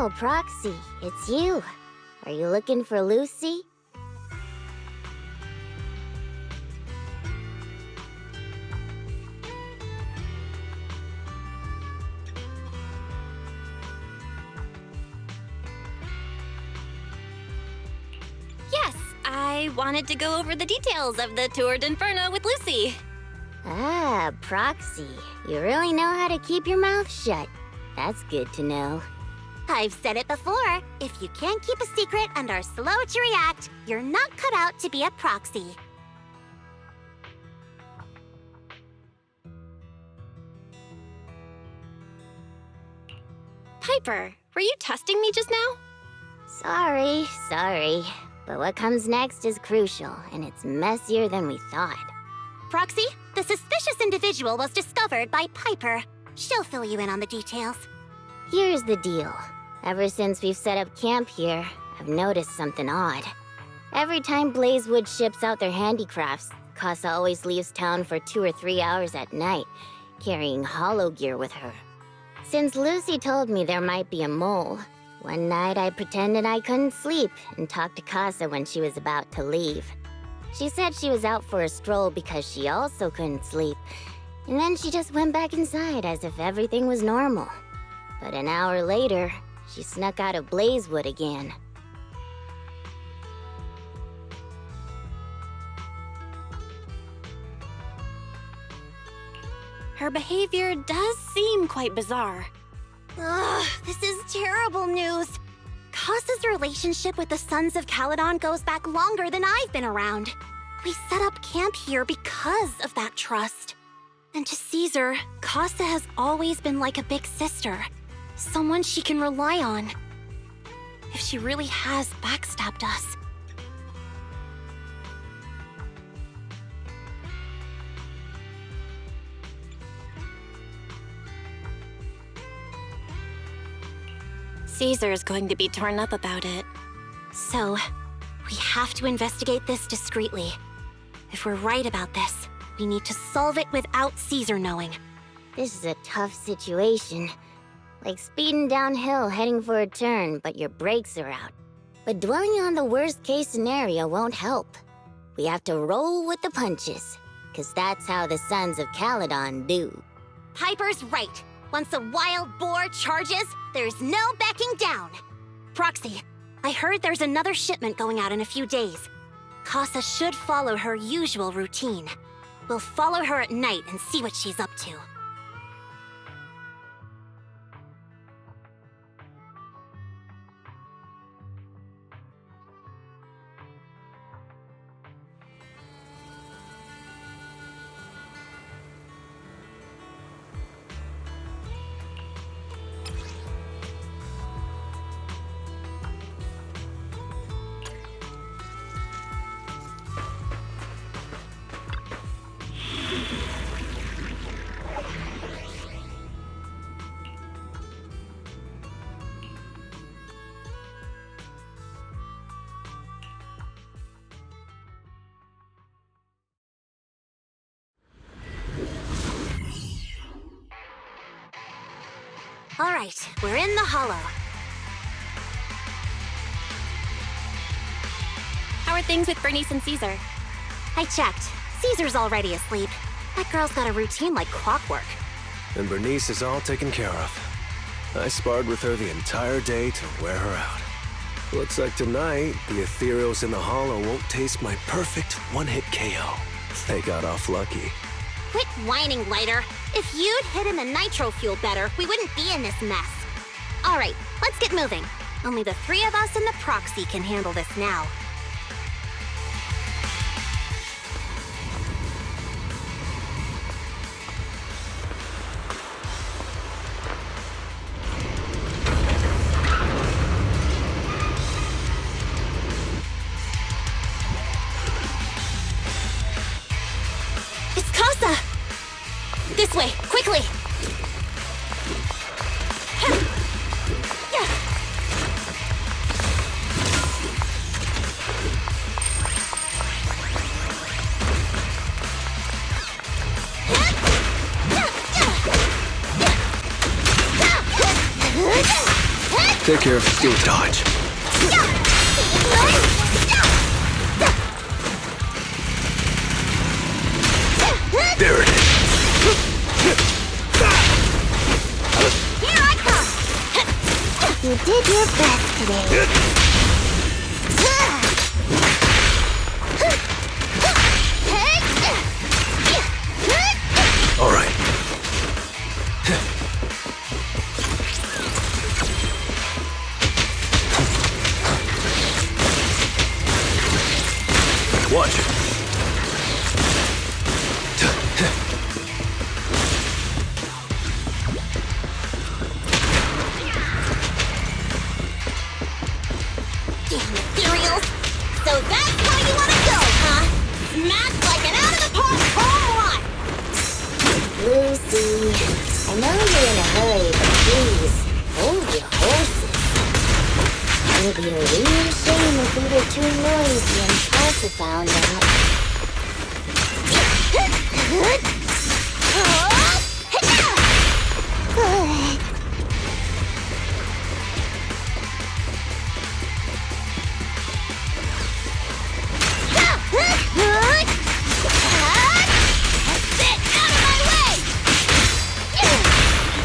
Oh, Proxy, it's you. Are you looking for Lucy? Yes, I wanted to go over the details of the tour d'Inferno with Lucy. Ah, Proxy. You really know how to keep your mouth shut. That's good to know. I've said it before. If you can't keep a secret and are slow to react, you're not cut out to be a proxy. Piper, were you testing me just now? Sorry. But what comes next is crucial, and it's messier than we thought. Proxy, the suspicious individual was discovered by Piper. She'll fill you in on the details. Here's the deal. Ever since we've set up camp here, I've noticed something odd. Every time Blazewood ships out their handicrafts, Casa always leaves town for 2 or 3 hours at night, carrying hollow gear with her. Since Lucy told me there might be a mole, one night I pretended I couldn't sleep and talked to Casa when she was about to leave. She said she was out for a stroll because she also couldn't sleep, and then she just went back inside as if everything was normal. But an hour later, she snuck out of Blazewood again. Her behavior does seem quite bizarre. Ugh, this is terrible news. Casa's relationship with the Sons of Caledon goes back longer than I've been around. We set up camp here because of that trust. And to Caesar, Casa has always been like a big sister. Someone she can rely on. If she really has backstabbed us. Caesar's going to be torn up about it. So, we have to investigate this discreetly. If we're right about this, we need to solve it without Caesar knowing. This is a tough situation. Like speeding downhill heading for a turn, but your brakes are out. But dwelling on the worst-case scenario won't help. We have to roll with the punches, 'cause that's how the Sons of Caledon do. Piper's right. Once a wild boar charges, there's no backing down. Proxy, I heard there's another shipment going out in a few days. Casa should follow her usual routine. We'll follow her at night and see what she's up to. All right, we're in the hollow. How are things with Bernice and Caesar? I checked. Caesar's already asleep. That girl's got a routine like clockwork. And Bernice is all taken care of. I sparred with her the entire day to wear her out. Looks like tonight, the ethereals in the hollow won't taste my perfect one-hit KO. They got off lucky. Quit whining, Lighter. If you'd hidden the nitro fuel better, we wouldn't be in this mess. All right, let's get moving. Only the 3 of us and the proxy can handle this now. It's Casa! This way, quickly! Take care of steel dodge. There it is. Here I come! You did your best today. All right. Watch it. Ethereals! So that's how you want to go, huh? Smash like an out-of-the-park home run! Lucy, I know you're in a hurry, but please, hold your horses. It'd be a real shame if we were too noisy and Casa found out.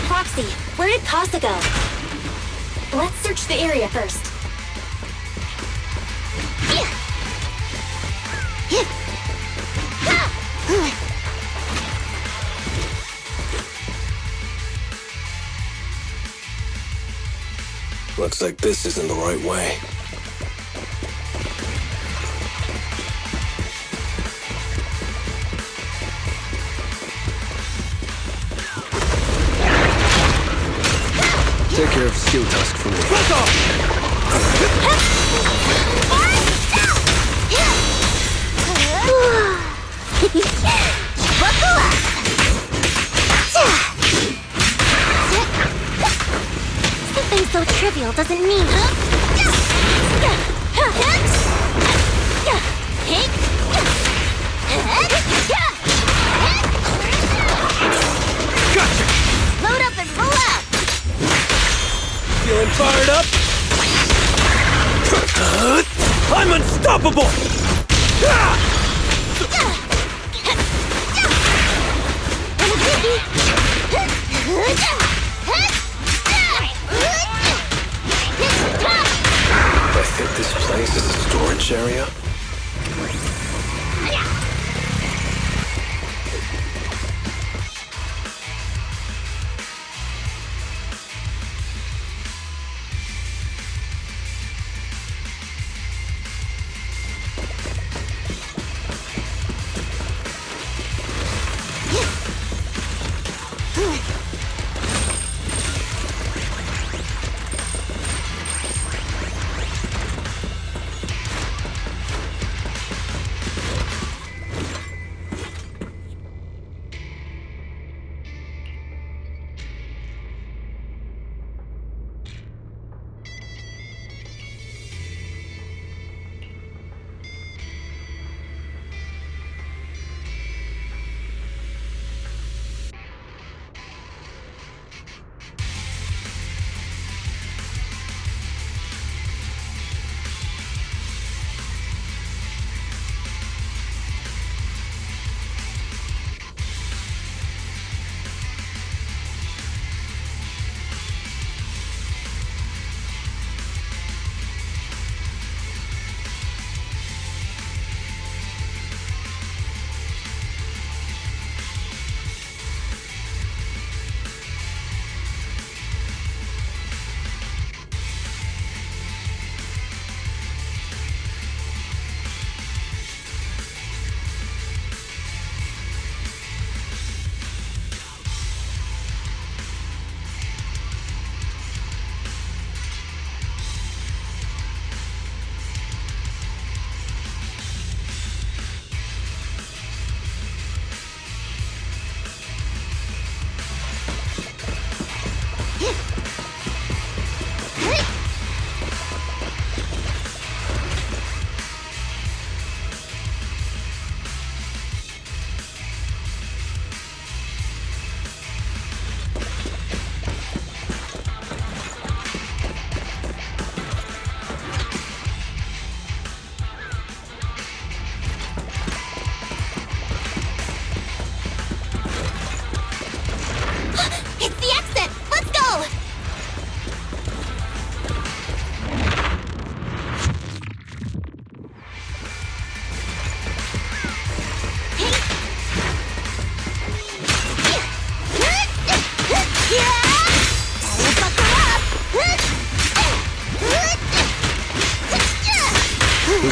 Proxy, where did Casa go? Let's search the area first. Looks like this isn't the right way. Take care of Steel Tusk for me. Buckle up! Something so trivial doesn't mean... Gotcha! Load up and roll out! Feeling fired up? I'm unstoppable! I think this place is a storage area.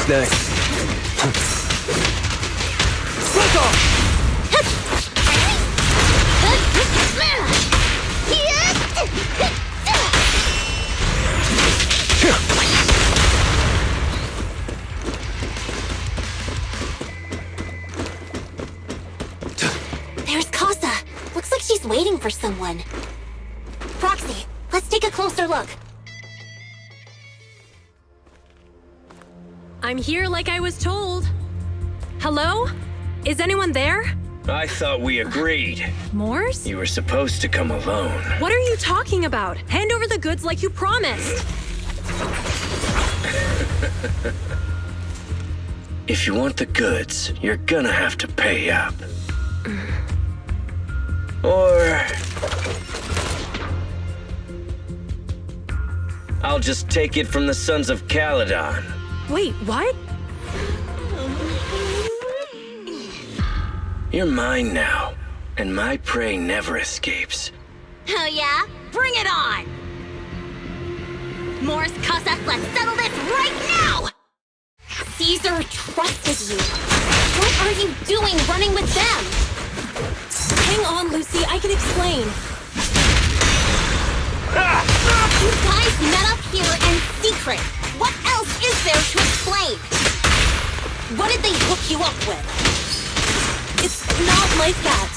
next? Let's go! There's Casa. Looks like she's waiting for someone. Proxy, let's take a closer look. I'm here like I was told. Hello? Is anyone there? I thought we agreed. Morse? You were supposed to come alone. What are you talking about? Hand over the goods like you promised. If you want the goods, you're gonna have to pay up. Or... I'll just take it from the Sons of Caledon. Wait, what? You're mine now, and my prey never escapes. Oh yeah? Bring it on! Morse, Casa, let's settle this right now! Caesar trusted you. What are you doing running with them? Hang on, Lucy, I can explain. You guys met up here in secret. What else is there to explain? What did they hook you up with? It's not like that.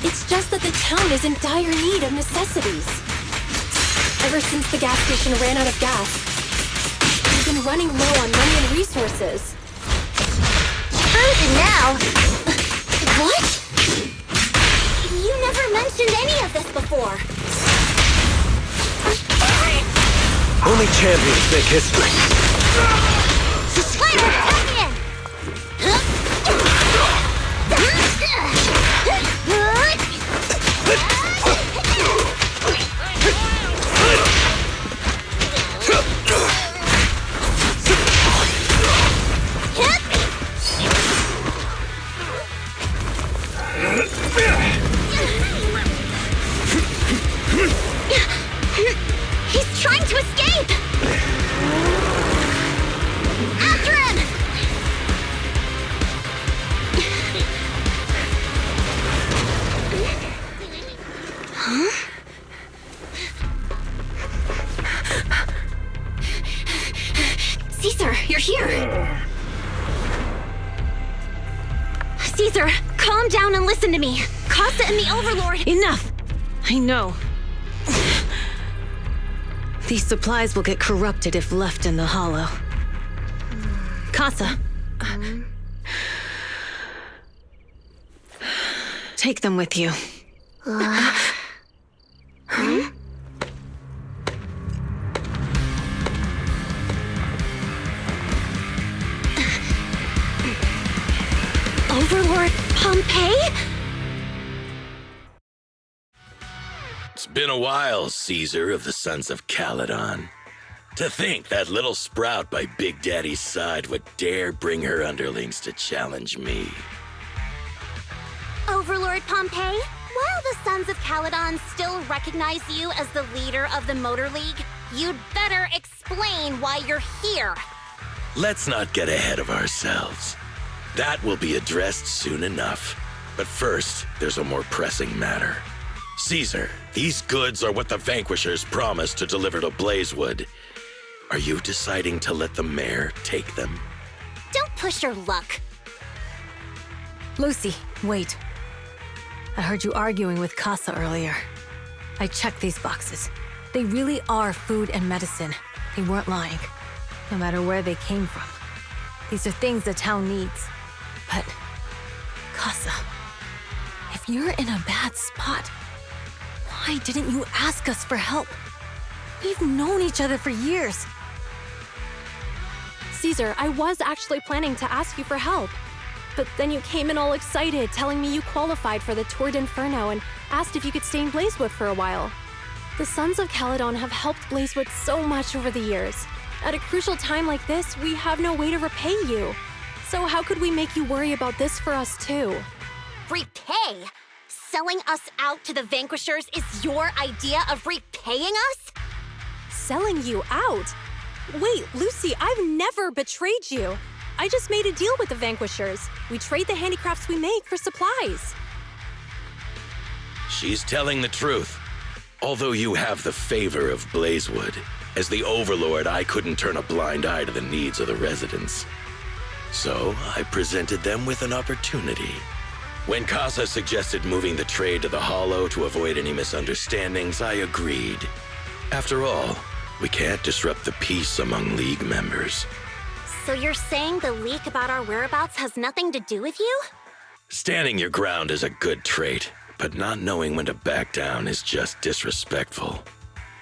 It's just that the town is in dire need of necessities. Ever since the gas station ran out of gas, we've been running low on money and resources. And now... What? You never mentioned any of this before. Only champions make history. Spider, come in! He's trying to escape! After him! Huh? Caesar, you're here! Caesar, calm down and listen to me. Casa and the Overlord... Enough! I know. These supplies will get corrupted if left in the hollow. Casa. Take them with you. Overlord Pompeii? It's been a while, Caesar of the Sons of Caledon. To think that little sprout by Big Daddy's side would dare bring her underlings to challenge me. Overlord Pompeii, while the Sons of Caledon still recognize you as the leader of the Motor League, you'd better explain why you're here. Let's not get ahead of ourselves. That will be addressed soon enough. But first, there's a more pressing matter. Caesar, these goods are what the Vanquishers promised to deliver to Blazewood. Are you deciding to let the mayor take them? Don't push your luck. Lucy, wait. I heard you arguing with Casa earlier. I checked these boxes. They really are food and medicine. They weren't lying, no matter where they came from. These are things the town needs. But, Casa, if you're in a bad spot, why didn't you ask us for help? We've known each other for years. Caesar, I was actually planning to ask you for help. But then you came in all excited, telling me you qualified for the Tour d'Inferno and asked if you could stay in Blazewood for a while. The Sons of Caledon have helped Blazewood so much over the years. At a crucial time like this, we have no way to repay you. So how could we make you worry about this for us too? Repay? Selling us out to the Vanquishers is your idea of repaying us? Selling you out? Wait, Lucy, I've never betrayed you. I just made a deal with the Vanquishers. We trade the handicrafts we make for supplies. She's telling the truth. Although you have the favor of Blazewood, as the Overlord, I couldn't turn a blind eye to the needs of the residents. So I presented them with an opportunity. When Casa suggested moving the trade to the Hollow to avoid any misunderstandings, I agreed. After all, we can't disrupt the peace among League members. So you're saying the leak about our whereabouts has nothing to do with you? Standing your ground is a good trait, but not knowing when to back down is just disrespectful.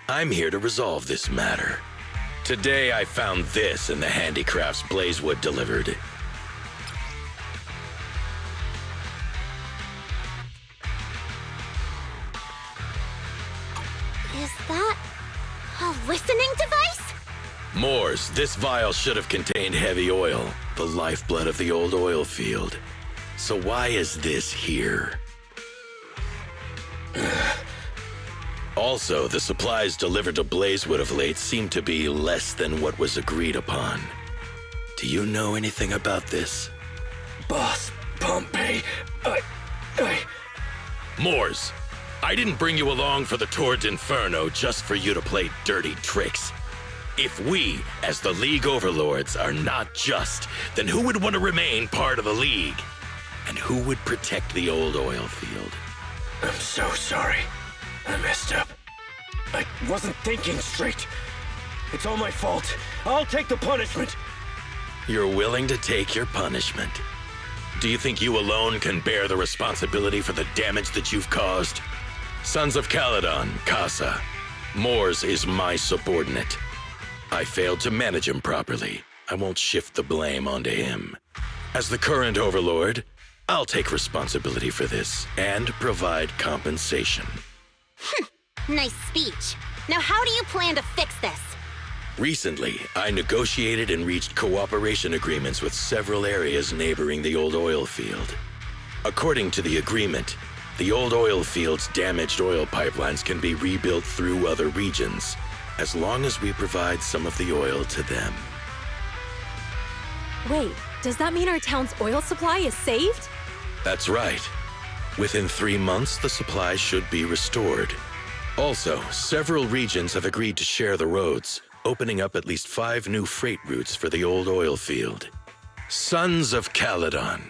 I'm here to resolve this matter. Today I found this in the handicrafts Blazewood delivered. Is that a listening device? Moors, this vial should have contained heavy oil, the lifeblood of the old oil field. So why is this here? Also, the supplies delivered to Blazewood of late seem to be less than what was agreed upon. Do you know anything about this? Boss, Pompey, Moors, I didn't bring you along for the Tour d'Inferno just for you to play dirty tricks. If we, as the League Overlords, are not just, then who would want to remain part of the League? And who would protect the old oil field? I'm so sorry. I messed up. I wasn't thinking straight. It's all my fault. I'll take the punishment. You're willing to take your punishment. Do you think you alone can bear the responsibility for the damage that you've caused? Sons of Caledon, Casa. Moors is my subordinate. I failed to manage him properly. I won't shift the blame onto him. As the current Overlord, I'll take responsibility for this and provide compensation. Nice speech. Now how do you plan to fix this? Recently, I negotiated and reached cooperation agreements with several areas neighboring the old oil field. According to the agreement, the old oil field's damaged oil pipelines can be rebuilt through other regions, as long as we provide some of the oil to them. Wait, does that mean our town's oil supply is saved? That's right. Within 3 months, the supply should be restored. Also, several regions have agreed to share the roads, opening up at least 5 new freight routes for the old oil field. Sons of Caledon.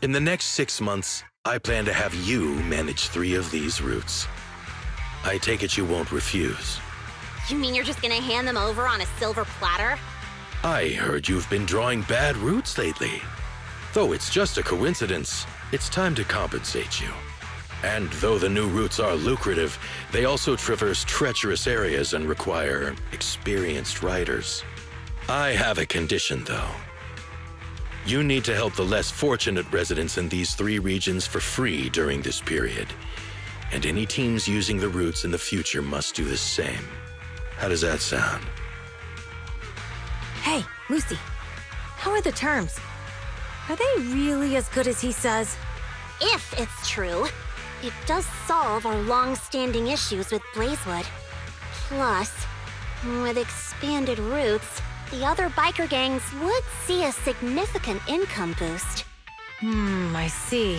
In the next 6 months, I plan to have you manage 3 of these routes. I take it you won't refuse. You mean you're just gonna hand them over on a silver platter? I heard you've been drawing bad routes lately. Though it's just a coincidence, it's time to compensate you. And though the new routes are lucrative, they also traverse treacherous areas and require experienced riders. I have a condition, though. You need to help the less fortunate residents in these 3 regions for free during this period. And any teams using the routes in the future must do the same. How does that sound? Hey, Lucy, how are the terms? Are they really as good as he says? If it's true, it does solve our long-standing issues with Blazewood. Plus, with expanded routes, the other biker gangs would see a significant income boost. I see.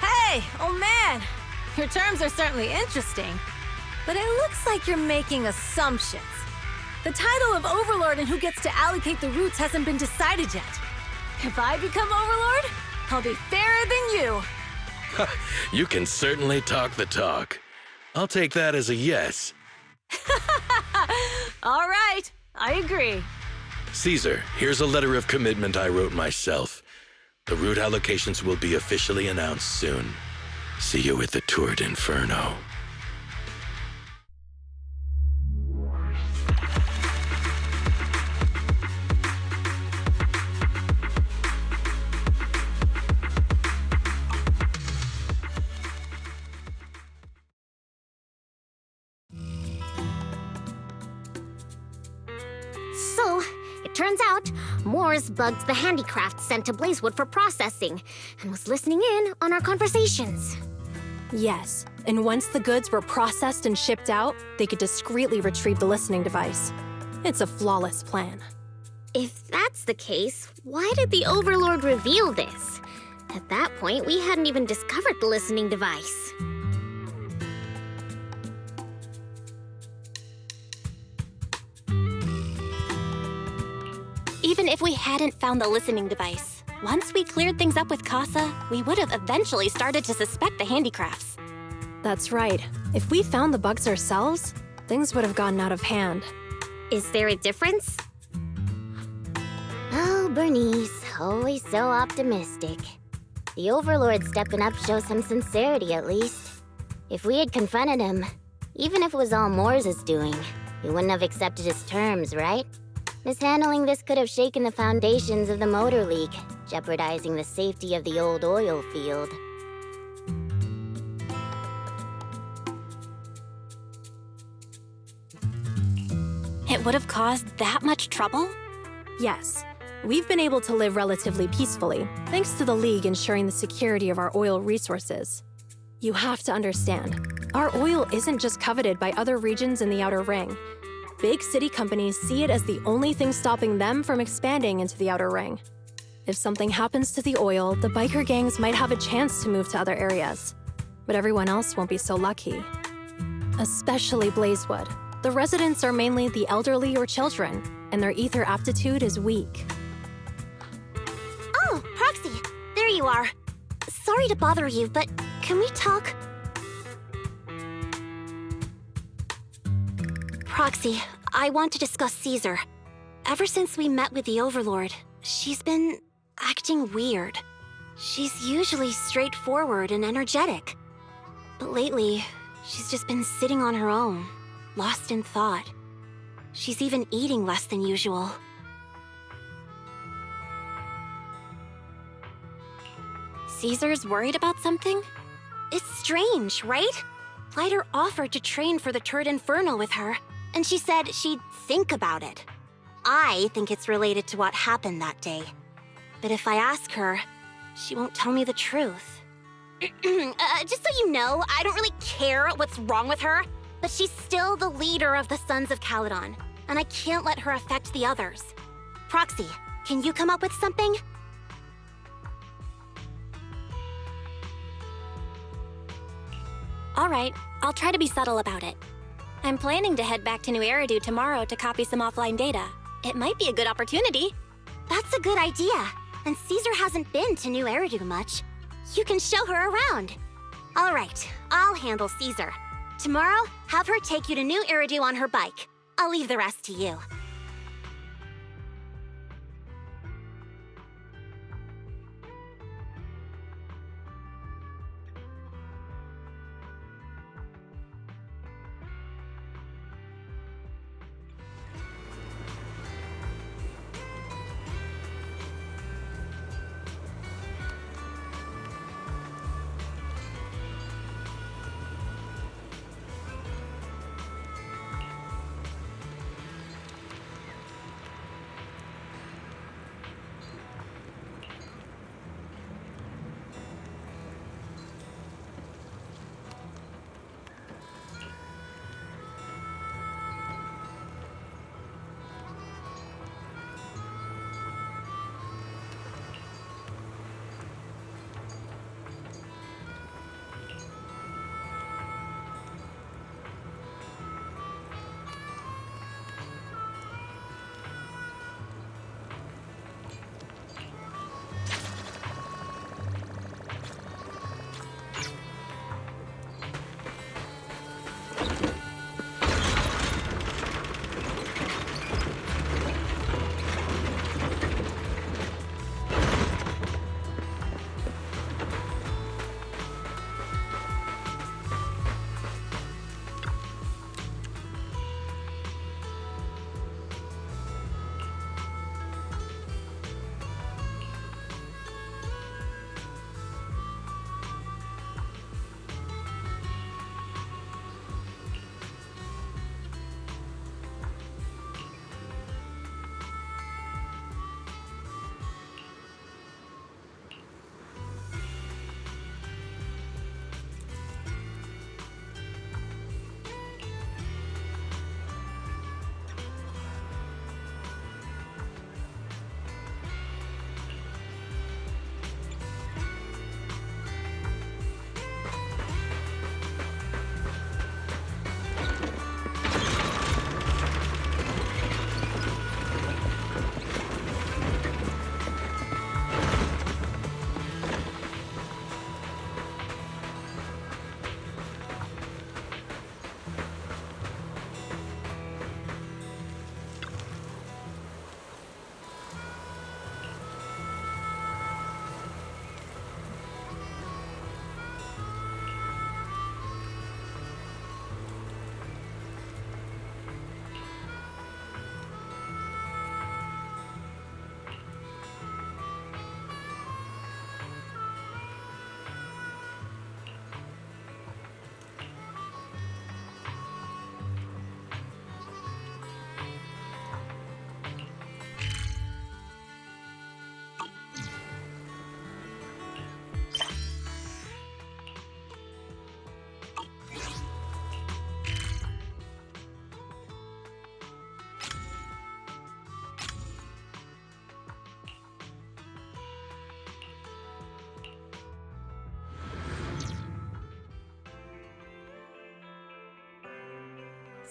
Hey, oh man! Your terms are certainly interesting. But it looks like you're making assumptions. The title of Overlord and who gets to allocate the routes hasn't been decided yet. If I become Overlord, I'll be fairer than you. You can certainly talk the talk. I'll take that as a yes. All right, I agree. Caesar, here's a letter of commitment I wrote myself. The route allocations will be officially announced soon. See you at the Tour d'Inferno. So, it turns out, Moors bugged the handicraft sent to Blazewood for processing, and was listening in on our conversations. Yes, and once the goods were processed and shipped out, they could discreetly retrieve the listening device. It's a flawless plan. If that's the case, why did the Overlord reveal this? At that point, we hadn't even discovered the listening device. Even if we hadn't found the listening device, once we cleared things up with Casa, we would have eventually started to suspect the handicrafts. That's right. If we found the bugs ourselves, things would have gotten out of hand. Is there a difference? Oh, Bernice, always so optimistic. The Overlord stepping up shows some sincerity, at least. If we had confronted him, even if it was all Moore's doing, we wouldn't have accepted his terms, right? Mishandling this could have shaken the foundations of the Motor League, jeopardizing the safety of the old oil field. It would have caused that much trouble? Yes, we've been able to live relatively peacefully, thanks to the League ensuring the security of our oil resources. You have to understand, our oil isn't just coveted by other regions in the Outer Ring. Big city companies see it as the only thing stopping them from expanding into the Outer Ring. If something happens to the oil, the biker gangs might have a chance to move to other areas. But everyone else won't be so lucky. Especially Blazewood. The residents are mainly the elderly or children, and their ether aptitude is weak. Oh, Proxy, there you are. Sorry to bother you, but can we talk? Proxy, I want to discuss Caesar. Ever since we met with the Overlord, she's been acting weird. She's usually straightforward and energetic. But lately, she's just been sitting on her own, lost in thought. She's even eating less than usual. Caesar's worried about something? It's strange, right? Lighter offered to train for the Turd Inferno with her, and she said she'd think about it. I think it's related to what happened that day. But if I ask her, she won't tell me the truth. Just so you know, I don't really care what's wrong with her, but she's still the leader of the Sons of Caledon, and I can't let her affect the others. Proxy, can you come up with something? All right, I'll try to be subtle about it. I'm planning to head back to New Eridu tomorrow to copy some offline data. It might be a good opportunity. That's a good idea. And Caesar hasn't been to New Eridu much. You can show her around. All right, I'll handle Caesar. Tomorrow, have her take you to New Eridu on her bike. I'll leave the rest to you.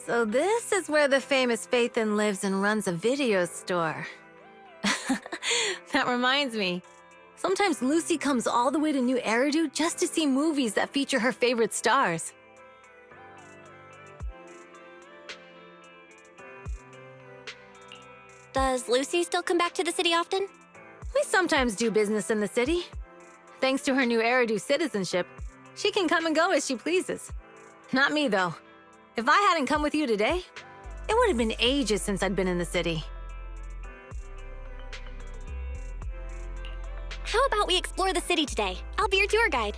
So this is where the famous Phaethon lives and runs a video store. That reminds me. Sometimes Lucy comes all the way to New Eridu just to see movies that feature her favorite stars. Does Lucy still come back to the city often? We sometimes do business in the city. Thanks to her New Eridu citizenship, she can come and go as she pleases. Not me, though. If I hadn't come with you today, it would have been ages since I'd been in the city. How about we explore the city today? I'll be your tour guide.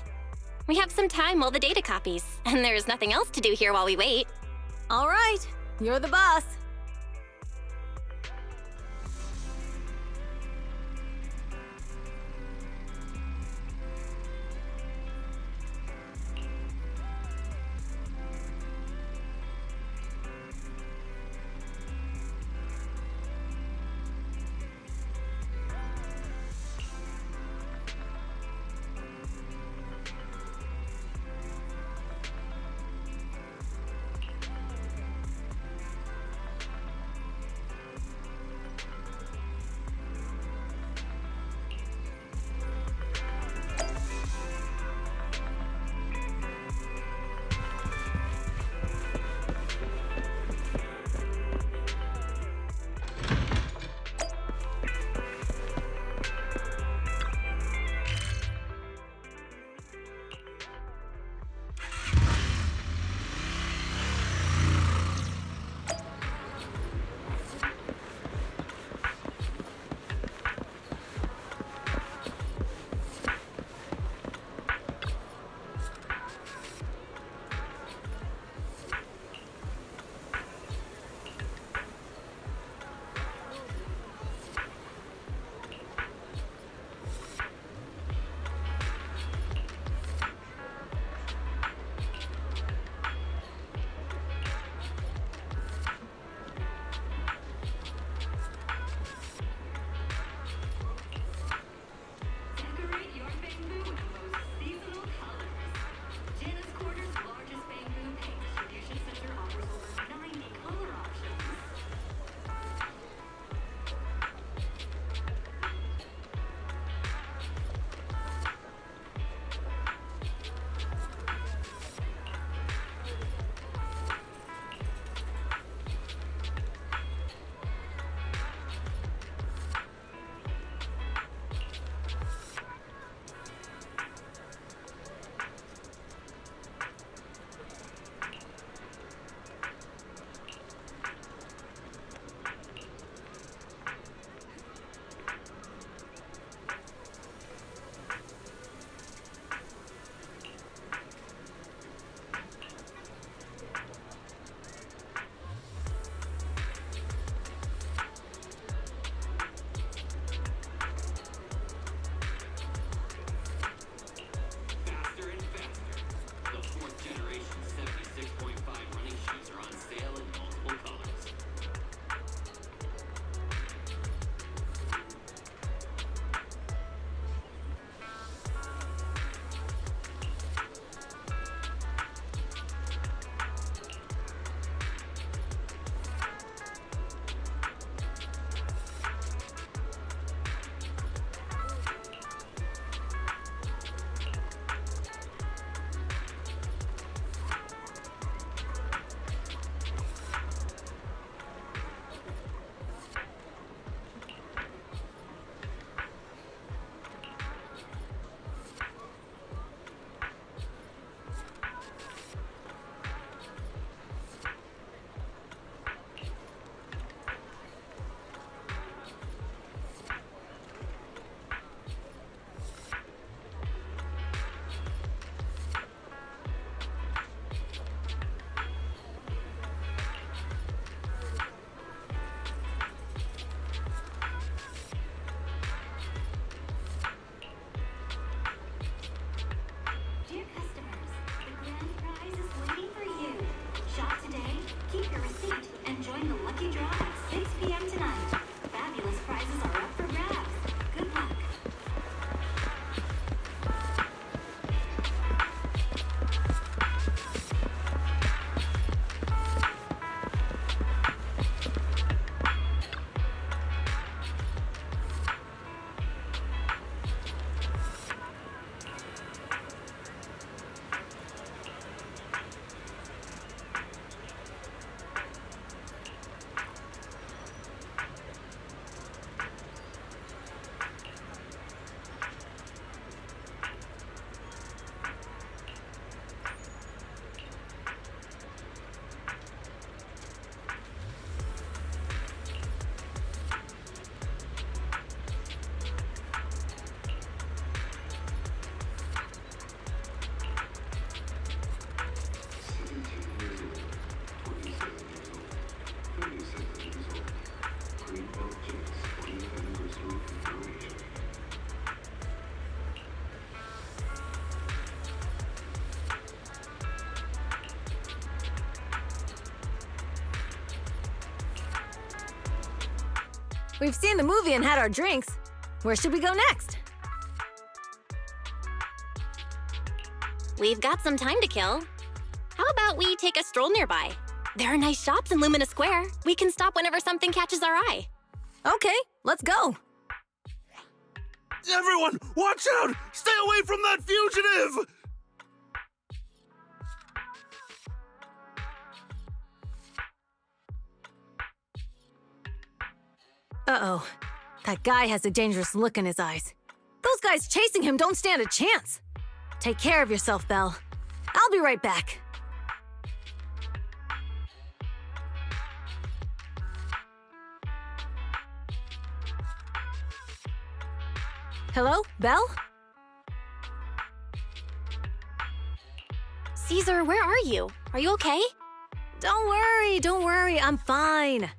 We have some time while the data copies, and there's nothing else to do here while we wait. All right, you're the boss. We've seen the movie and had our drinks. Where should we go next? We've got some time to kill. How about we take a stroll nearby? There are nice shops in Lumina Square. We can stop whenever something catches our eye. Okay, let's go. Everyone, watch out! Stay away from that fugitive! Uh-oh. That guy has a dangerous look in his eyes. Those guys chasing him don't stand a chance. Take care of yourself, Belle. I'll be right back. Hello, Belle? Caesar, where are you? Are you okay? Don't worry, I'm fine.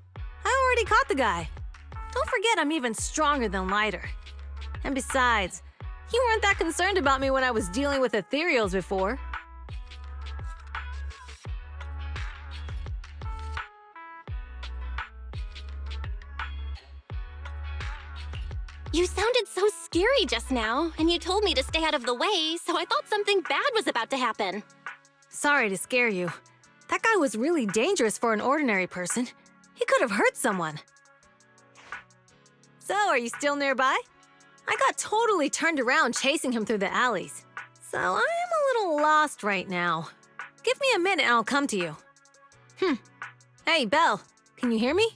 I already caught the guy. Don't forget I'm even stronger than Lighter. And besides, you weren't that concerned about me when I was dealing with ethereals before. You sounded so scary just now, and you told me to stay out of the way, so I thought something bad was about to happen. Sorry to scare you. That guy was really dangerous for an ordinary person. He could have hurt someone. So, are you still nearby? I got totally turned around chasing him through the alleys. So, I am a little lost right now. Give me a minute and I'll come to you. Hey, Belle, can you hear me?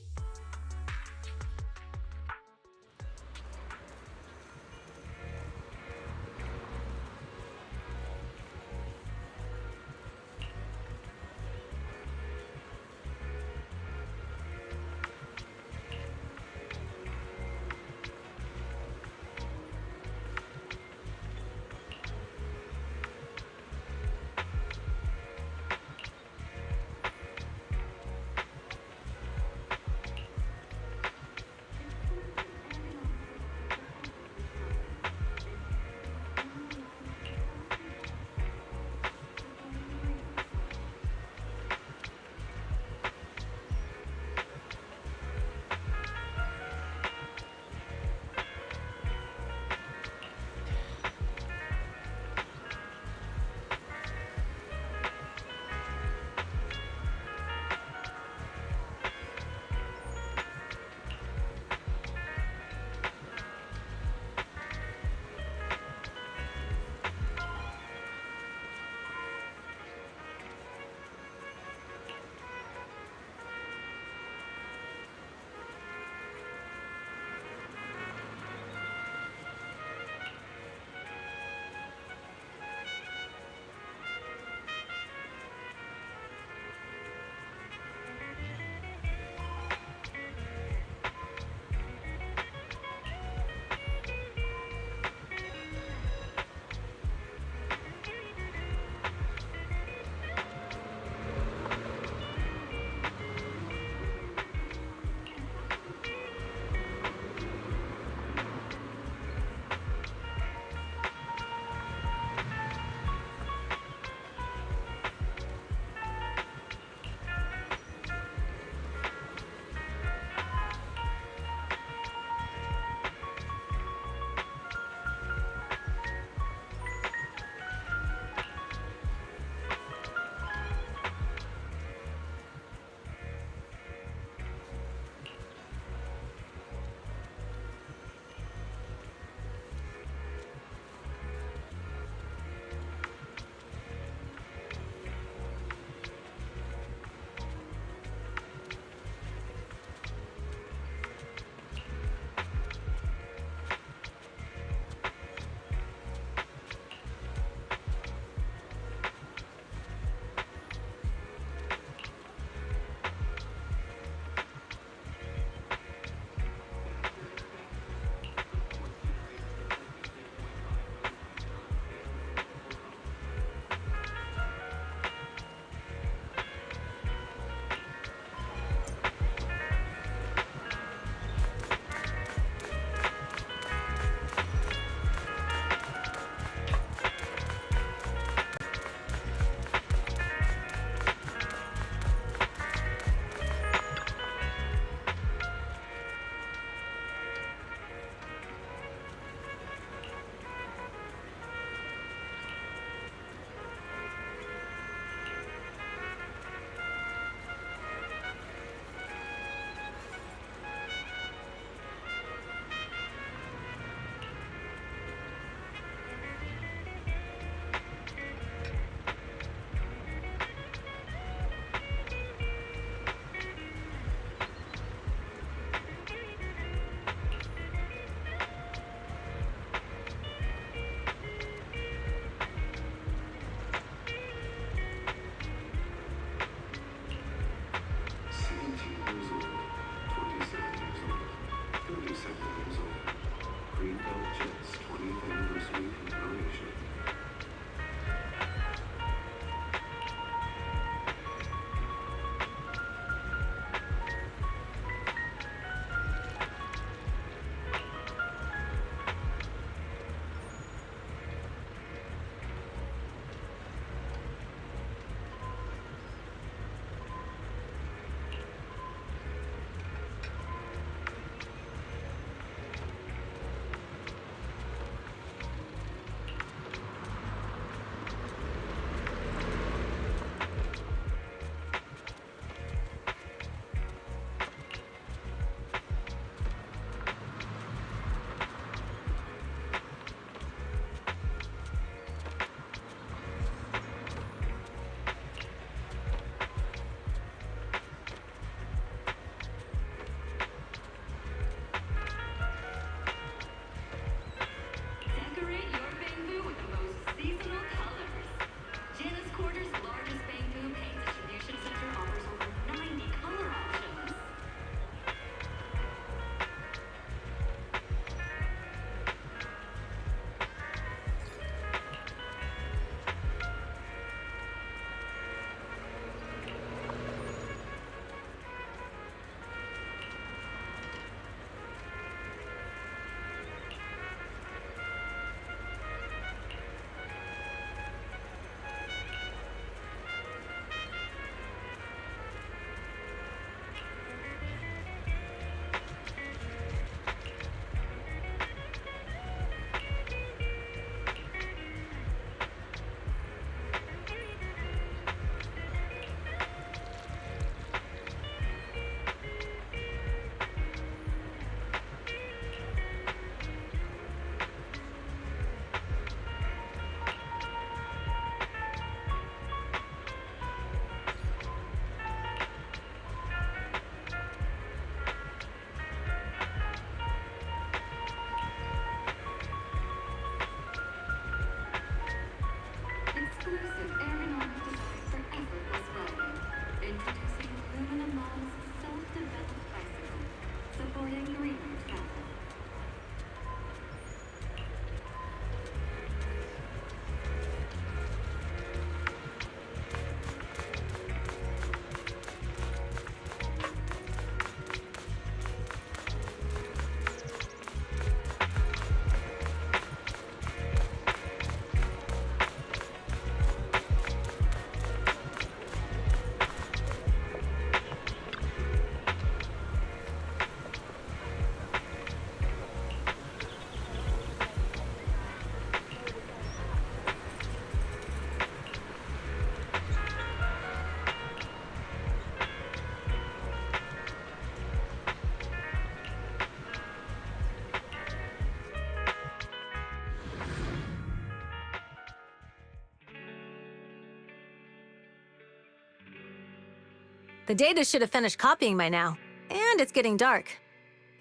The data should have finished copying by now, and it's getting dark.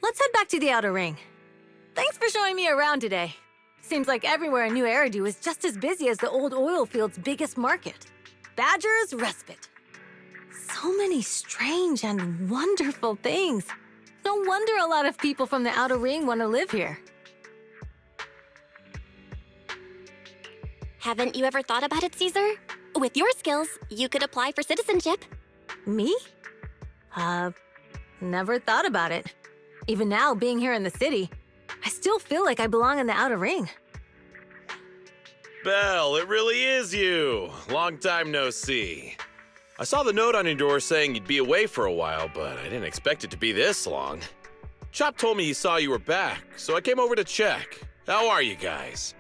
Let's head back to the Outer Ring. Thanks for showing me around today. Seems like everywhere in New Eridu is just as busy as the old oil field's biggest market. Badger's Respite. So many strange and wonderful things. No wonder a lot of people from the Outer Ring want to live here. Haven't you ever thought about it, Caesar? With your skills, you could apply for citizenship. Me? Never thought about it. Even now, being here in the city, I still feel like I belong in the Outer Ring. Belle, it really is you. Long time no see. I saw the note on your door saying you'd be away for a while, but I didn't expect it to be this long. Chop told me he saw you were back, so I came over to check. How are you guys?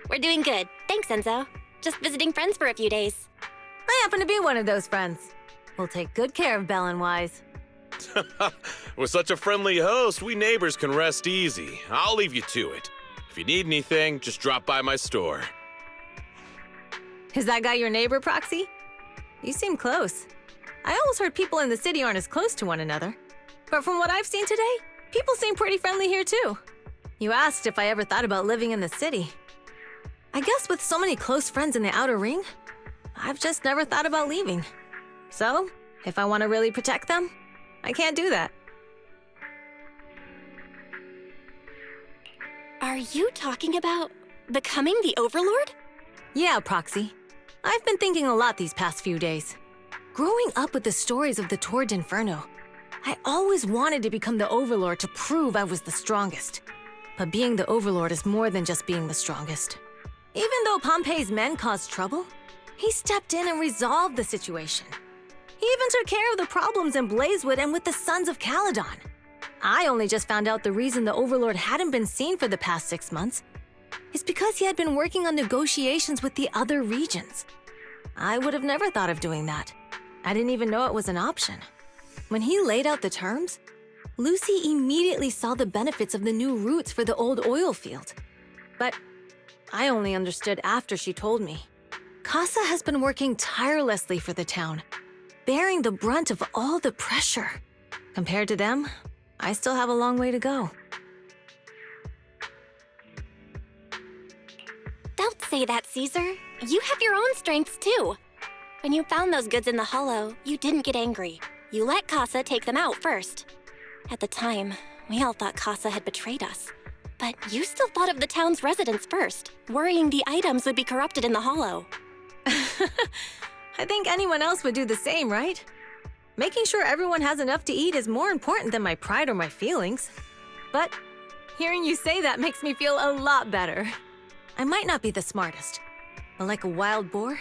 We're doing good. Thanks, Enzo. Just visiting friends for a few days. I happen to be one of those friends. We'll take good care of Belle and Wise. With such a friendly host, we neighbors can rest easy. I'll leave you to it. If you need anything, just drop by my store. Is that guy your neighbor, Proxy? You seem close. I always heard people in the city aren't as close to one another. But from what I've seen today, people seem pretty friendly here too. You asked if I ever thought about living in the city. I guess with so many close friends in the Outer Ring, I've just never thought about leaving. So, if I want to really protect them, I can't do that. Are you talking about becoming the Overlord? Yeah, Proxy. I've been thinking a lot these past few days. Growing up with the stories of the Tour d'Inferno, I always wanted to become the Overlord to prove I was the strongest. But being the Overlord is more than just being the strongest. Even though Pompey's men caused trouble, he stepped in and resolved the situation. He even took care of the problems in Blazewood and with the Sons of Caledon. I only just found out the reason the Overlord hadn't been seen for the past 6 months is because he had been working on negotiations with the other regions. I would have never thought of doing that. I didn't even know it was an option. When he laid out the terms, Lucy immediately saw the benefits of the new routes for the old oil field. But I only understood after she told me. Casa has been working tirelessly for the town, bearing the brunt of all the pressure. Compared to them, I still have a long way to go. Don't say that, Caesar. You have your own strengths too. When you found those goods in the hollow, you didn't get angry. You let Casa take them out first. At the time, we all thought Casa had betrayed us. But you still thought of the town's residents first, worrying the items would be corrupted in the hollow. I think anyone else would do the same, right? Making sure everyone has enough to eat is more important than my pride or my feelings. But hearing you say that makes me feel a lot better. I might not be the smartest, but like a wild boar,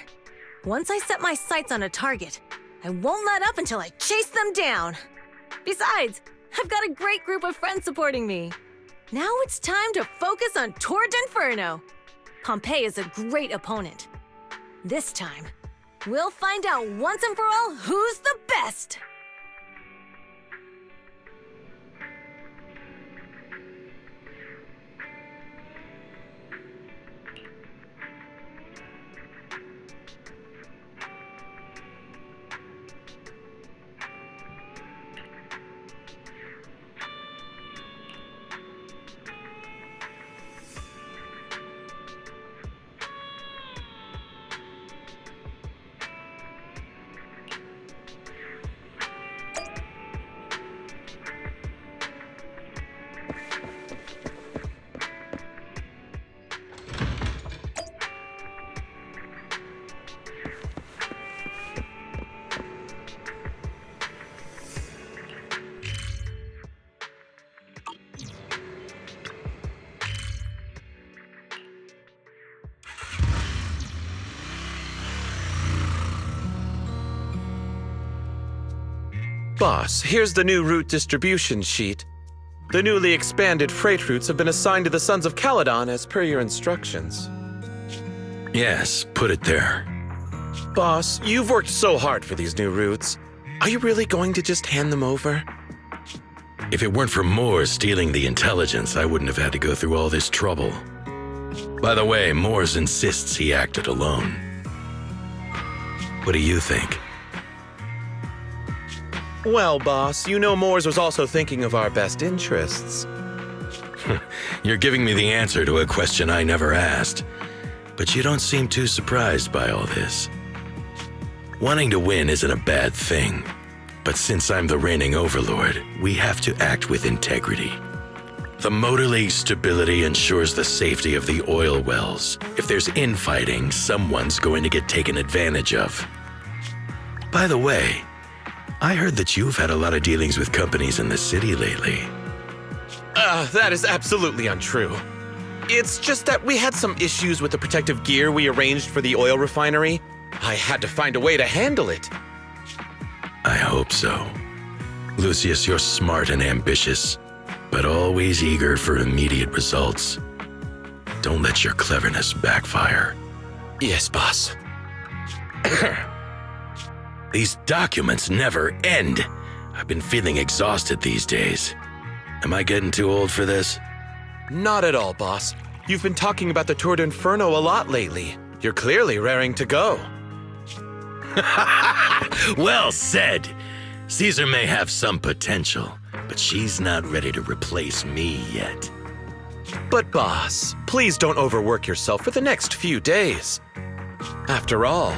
once I set my sights on a target, I won't let up until I chase them down. Besides, I've got a great group of friends supporting me. Now it's time to focus on Tour d'Inferno. Pompey is a great opponent. This time, we'll find out once and for all who's the best! Boss, here's the new route distribution sheet. The newly expanded freight routes have been assigned to the Sons of Caledon as per your instructions. Yes, put it there. Boss, you've worked so hard for these new routes. Are you really going to just hand them over? If it weren't for Moores stealing the intelligence, I wouldn't have had to go through all this trouble. By the way, Moores insists he acted alone. What do you think? Well, boss, you know Moores was also thinking of our best interests. You're giving me the answer to a question I never asked. But you don't seem too surprised by all this. Wanting to win isn't a bad thing. But since I'm the reigning overlord, we have to act with integrity. The motor league's stability ensures the safety of the oil wells. If there's infighting, someone's going to get taken advantage of. By the way, I heard that you've had a lot of dealings with companies in the city lately. That is absolutely untrue. It's just that we had some issues with the protective gear we arranged for the oil refinery. I had to find a way to handle it. I hope so. Lucius, you're smart and ambitious, but always eager for immediate results. Don't let your cleverness backfire. Yes, boss. These documents never end. I've been feeling exhausted these days. Am I getting too old for this? Not at all, boss. You've been talking about the Tour d'Inferno a lot lately. You're clearly raring to go. Well said. Caesar may have some potential, but she's not ready to replace me yet. But boss, please don't overwork yourself for the next few days. After all,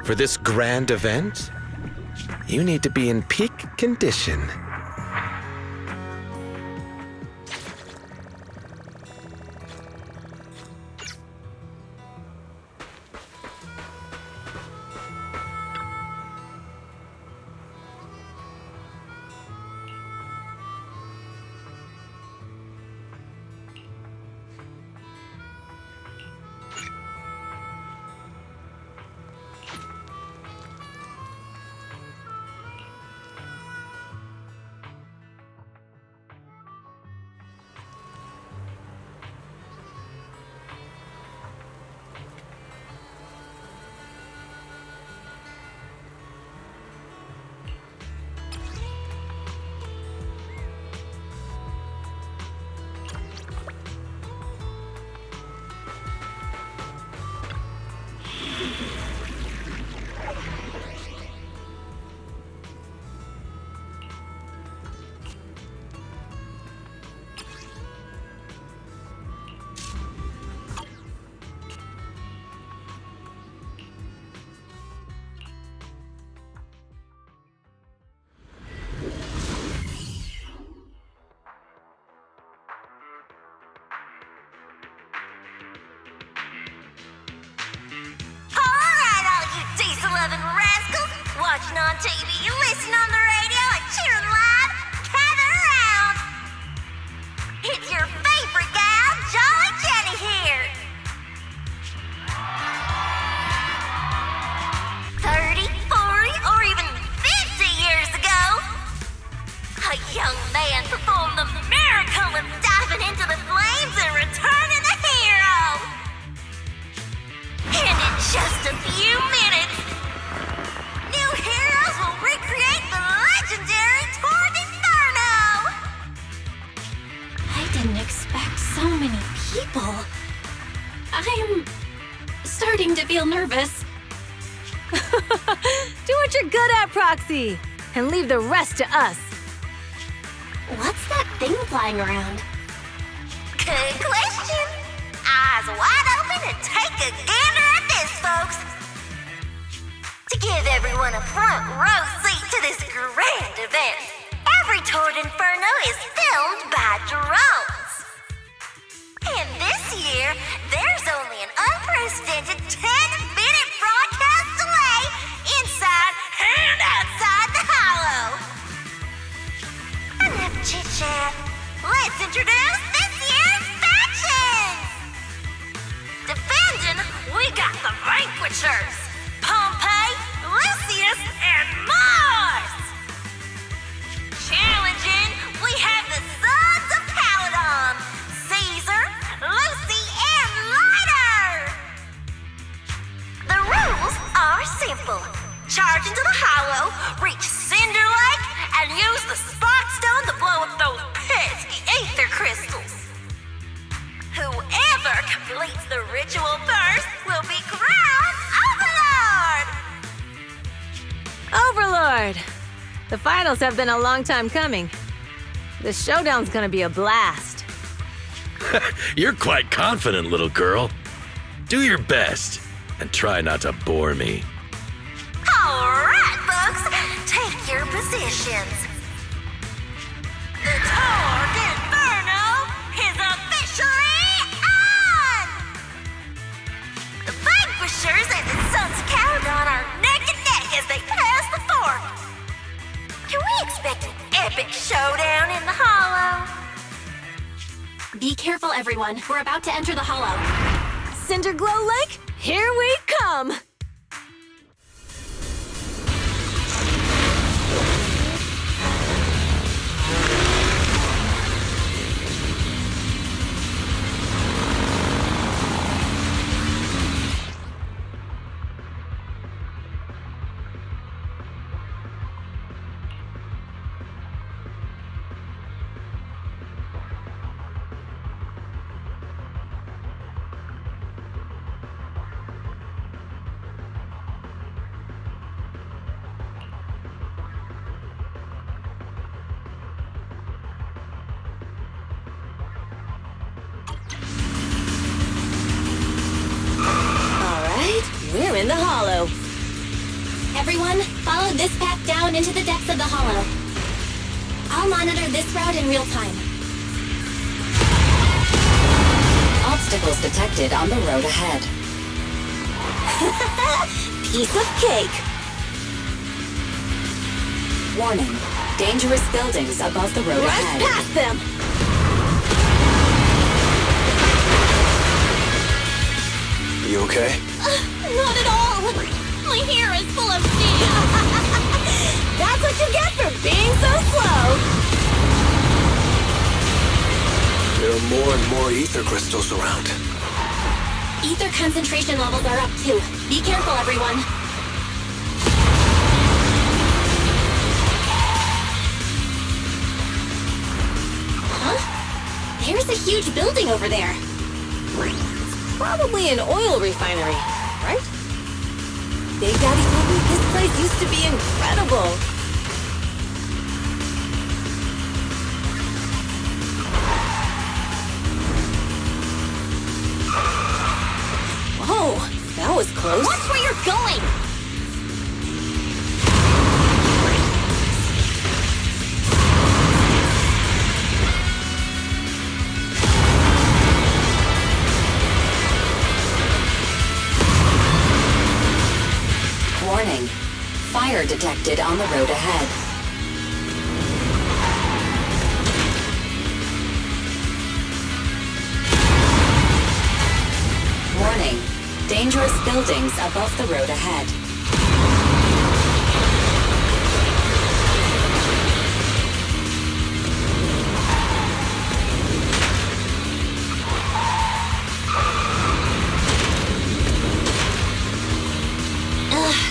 for this grand event, you need to be in peak condition. Watching on TV, you listen on the radio, and cheering live, gather around! It's your favorite gal, Jolly Jenny here! 30, 40, or even 50 years ago, a young man performed the miracle of diving into the flames and returning a hero! And in just a few minutes, new heroes will recreate the legendary Tour d'Inferno! I didn't expect so many people. I'm starting to feel nervous. Do what you're good at, Proxy, and leave the rest to us. What's that thing flying around? Good question. Eyes wide open and take a gander at this, folks. To give everyone a front row seat to this grand event, every Tour d'Inferno is filmed by drones. And this year, there's only an unprecedented 10-minute broadcast delay inside and outside the Hollow. Enough chit-chat. Let's introduce this year's factions. Defending, we got the Vanquishers. Pompey, Lucius, and Mars! Challenging, we have the Sons of Caledon, Caesar, Lucy, and Lighter! The rules are simple. Charge into the Hollow, reach Cinder Lake, and use the Spark Stone to blow up those pesky ether crystals. Whoever completes the ritual first will be crowned Overlord! start. The finals have been a long time coming. The showdown's gonna be a blast. You're quite confident, little girl. Do your best, and try not to bore me. All right, folks, take your positions. The Tour d'Inferno is officially on! The Vanquishers and the Sons of Caledon are neck and neck as they pass the fort. Can we expect an epic showdown in the Hollow? Be careful, everyone. We're about to enter the Hollow. Cinderglow Lake, here we come! We're in the Hollow. Everyone, follow this path down into the depths of the Hollow. I'll monitor this route in real time. Obstacles detected on the road ahead. Piece of cake. Warning. Dangerous buildings above the road ahead. Rush past them! You okay? Not at all! My hair is full of steam! That's what you get for being so slow! There are more and more ether crystals around. Ether concentration levels are up too. Be careful, everyone. Huh? There's a huge building over there. Probably an oil refinery, right? Big Daddy told me this place used to be incredible. Whoa, that was close. Watch where you're going! Warning. Fire detected on the road ahead. Warning. Dangerous buildings above the road ahead.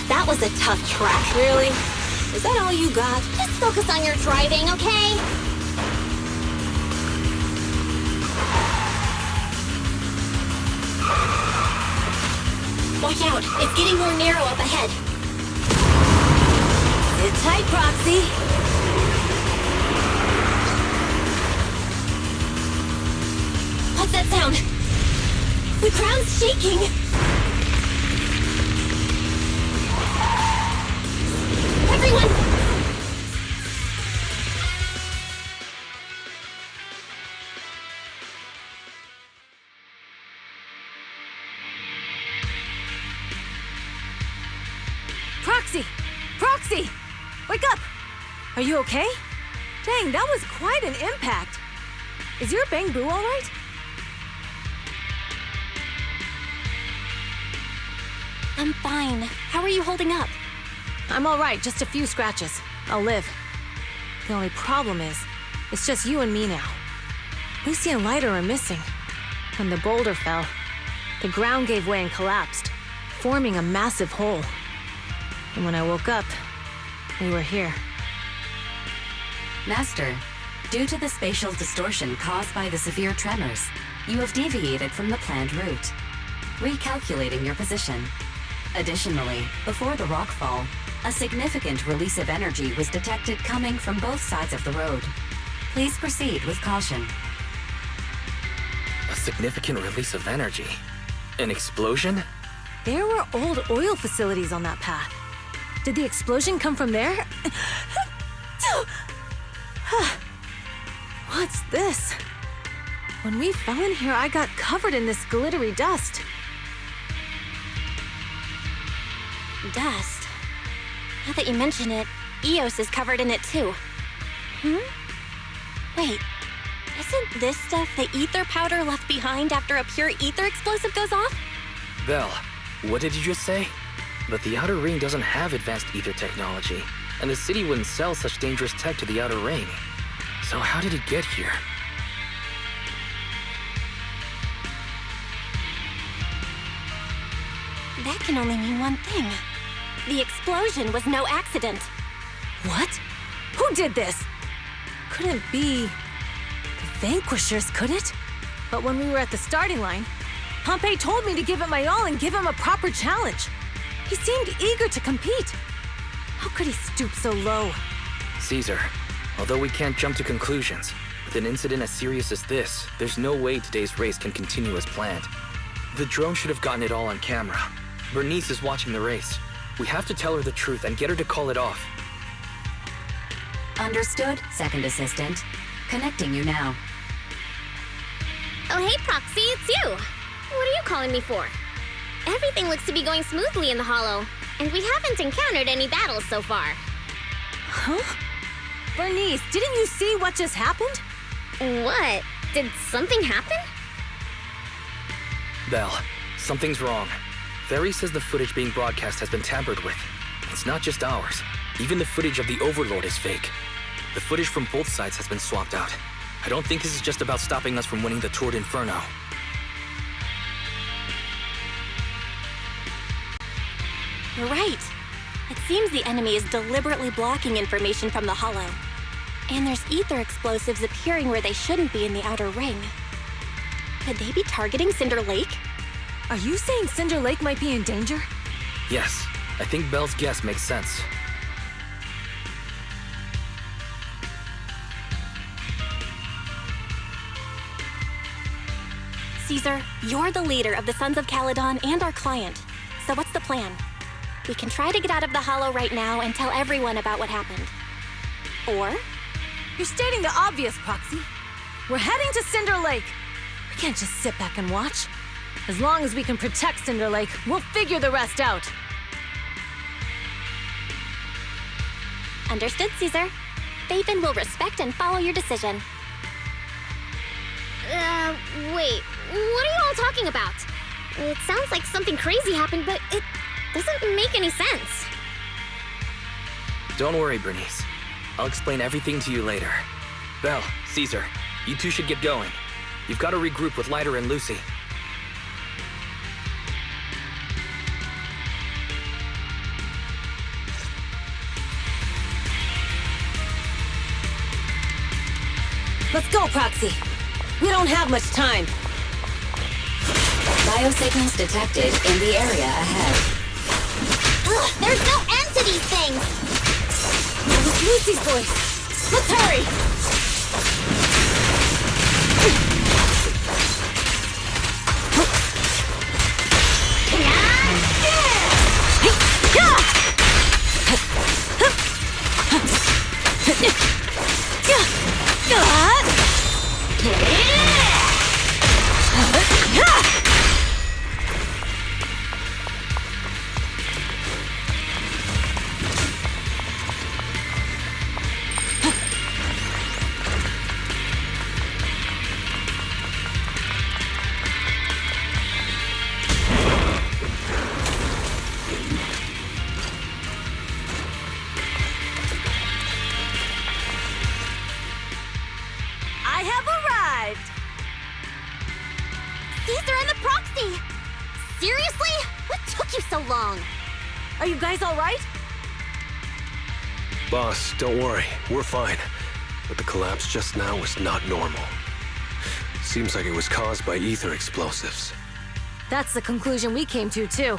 That was a tough track. Really? Is that all you got? Just focus on your driving, okay? Watch out, it's getting more narrow up ahead. Sit tight, Proxy. What's that sound? The ground's shaking. Everyone! Proxy! Proxy! Wake up! Are you okay? Dang, that was quite an impact. Is your bang boo all right? I'm fine. How are you holding up? I'm all right, just a few scratches. I'll live. The only problem is, it's just you and me now. Lucy and Lighter are missing. When the boulder fell, the ground gave way and collapsed, forming a massive hole. And when I woke up, we were here. Master, due to the spatial distortion caused by the severe tremors, you have deviated from the planned route. Recalculating your position. Additionally, before the rockfall, A significant release of energy was detected coming from both sides of the road. Please proceed with caution. A significant release of energy? An explosion? There were old oil facilities on that path. Did the explosion come from there? What's this? When we fell in here, I got covered in this glittery dust. Dust. Now that you mention it, Eos is covered in it too. Wait, isn't this stuff the ether powder left behind after a pure ether explosive goes off? Belle, what did you just say? But the Outer Ring doesn't have advanced ether technology, and the city wouldn't sell such dangerous tech to the Outer Ring. So how did it get here? That can only mean one thing. The explosion was no accident. What? Who did this? Couldn't be the Vanquishers, could it? But when we were at the starting line, Pompey told me to give it my all and give him a proper challenge. He seemed eager to compete. How could he stoop so low? Caesar, although we can't jump to conclusions, with an incident as serious as this, there's no way today's race can continue as planned. The drone should have gotten it all on camera. Bernice is watching the race. We have to tell her the truth and get her to call it off. Understood, Second Assistant. Connecting you now. Oh, hey, Proxy, it's you. What are you calling me for? Everything looks to be going smoothly in the Hollow, and we haven't encountered any battles so far. Huh? Bernice, didn't you see what just happened? What? Did something happen? Belle, something's wrong. Ferry says the footage being broadcast has been tampered with. It's not just ours. Even the footage of the Overlord is fake. The footage from both sides has been swapped out. I don't think this is just about stopping us from winning the Tour d'Inferno. You're right. It seems the enemy is deliberately blocking information from the Hollow. And there's ether explosives appearing where they shouldn't be in the Outer Ring. Could they be targeting Cinder Lake? Are you saying Cinder Lake might be in danger? Yes, I think Belle's guess makes sense. Caesar, you're the leader of the Sons of Caledon and our client. So what's the plan? We can try to get out of the Hollow right now and tell everyone about what happened. Or You're stating the obvious, Proxy. We're heading to Cinder Lake. We can't just sit back and watch. As long as we can protect Cinder Lake, we'll figure the rest out. Understood, Caesar. Phaethon will respect and follow your decision. Wait, what are you all talking about? It sounds like something crazy happened, but it doesn't make any sense. Don't worry, Bernice. I'll explain everything to you later. Belle, Caesar, you two should get going. You've got to regroup with Leiter and Lucy. Let's go, Proxy. We don't have much time. Biosignals detected in the area ahead. Ugh, there's no end to these things! That was Lucy's voice. Let's hurry! I have arrived! Caesar and the Proxy! Seriously? What took you so long? Are you guys all right? Boss, don't worry. We're fine. But the collapse just now was not normal. Seems like it was caused by ether explosives. That's the conclusion we came to, too.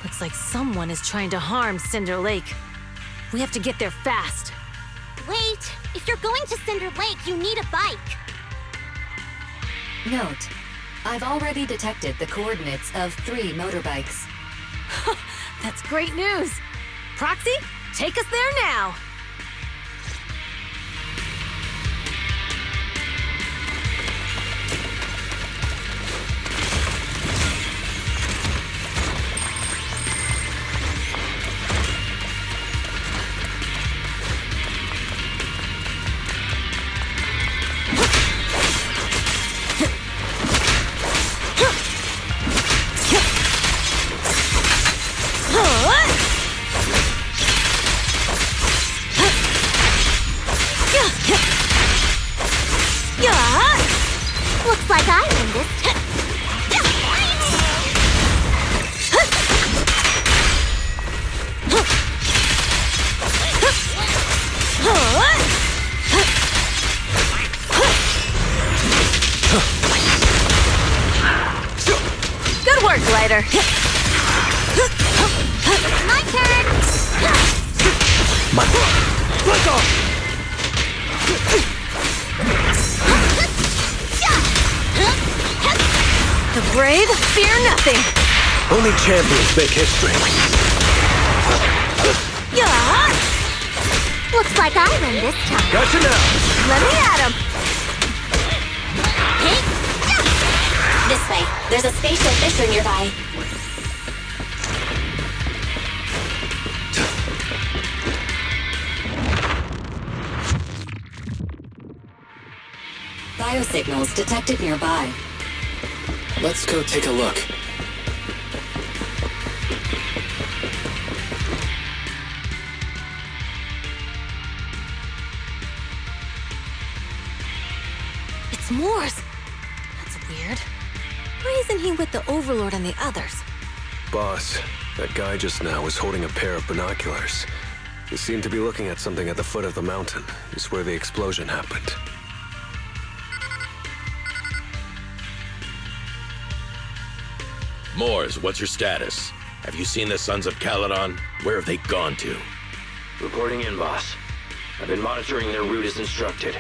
Looks like someone is trying to harm Cinder Lake. We have to get there fast. Wait! If you're going to Cinder Lake, you need a bike! Note, I've already detected the coordinates of 3 motorbikes. That's great news. Proxy, take us there now. Looks like I win this. Good work, Glider. My turn! Let go! The brave fear nothing. Only champions make history. Yeah. Looks like I win this time. Gotcha now. Let me at him. This way. There's a spatial fissure nearby. Biosignals detected nearby. Let's go take a look. It's Morse. That's weird. Why isn't he with the Overlord and the others? Boss, that guy just now was holding a pair of binoculars. He seemed to be looking at something at the foot of the mountain. It's where the explosion happened. Moors, what's your status? Have you seen the Sons of Caledon? Where have they gone to? Reporting in, boss. I've been monitoring their route as instructed,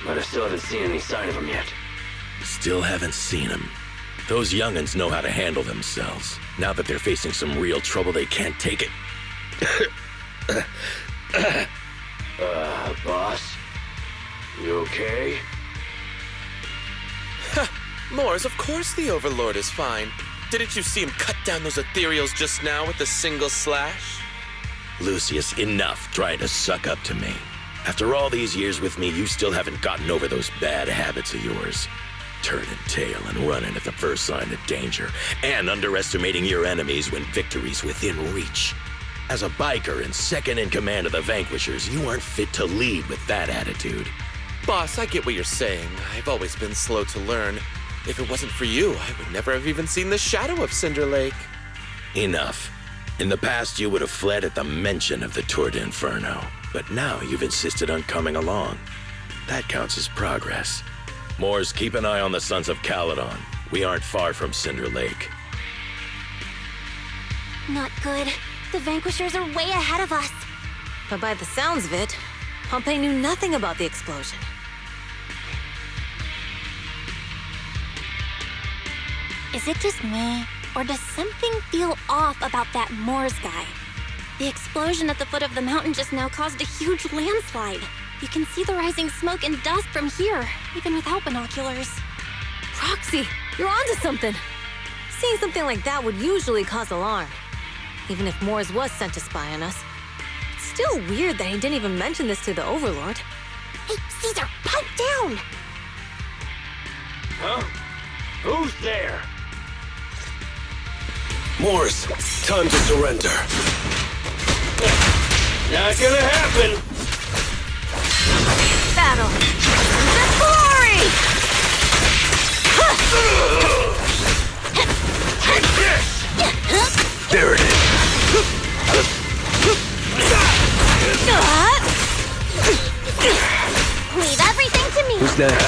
but I still haven't seen any sign of them yet. Still haven't seen them. Those young'uns know how to handle themselves. Now that they're facing some real trouble, they can't take it. Boss? You okay? Moors, of course the Overlord is fine. Didn't you see him cut down those ethereals just now with a single slash? Lucius, enough trying to suck up to me. After all these years with me, you still haven't gotten over those bad habits of yours. Turning tail and running at the first sign of danger, and underestimating your enemies when victory's within reach. As a biker and second in command of the Vanquishers, you aren't fit to lead with that attitude. Boss, I get what you're saying. I've always been slow to learn. If it wasn't for you, I would never have even seen the shadow of Cinder Lake. Enough. In the past, you would have fled at the mention of the Tour de Inferno, but now you've insisted on coming along. That counts as progress. Moors, keep an eye on the Sons of Caledon. We aren't far from Cinder Lake. Not good. The Vanquishers are way ahead of us. But by the sounds of it, Pompey knew nothing about the explosion. Is it just me, or does something feel off about that Moors guy? The explosion at the foot of the mountain just now caused a huge landslide. You can see the rising smoke and dust from here, even without binoculars. Proxy, you're onto something. Seeing something like that would usually cause alarm. Even if Moors was sent to spy on us. It's still weird that he didn't even mention this to the Overlord. Hey, Caesar, pipe down! Huh? Who's there? Moors, time to surrender. Not gonna happen! Battle! The glory! Take this! There it is. Leave everything to me! Who's next?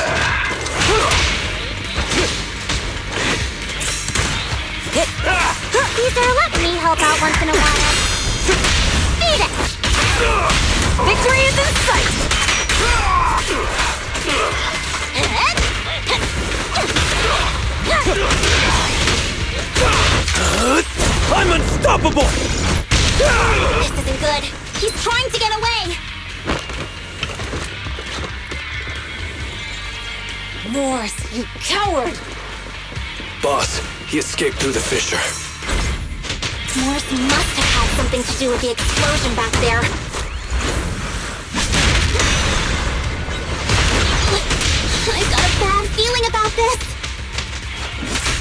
Caesar, let me help help out once in a while. Beat it! Victory is in sight! I'm unstoppable! This isn't good. He's trying to get away! Morse, you coward! Boss, he escaped through the fissure. Morse must have had something to do with the explosion back there. I've got a bad feeling about this.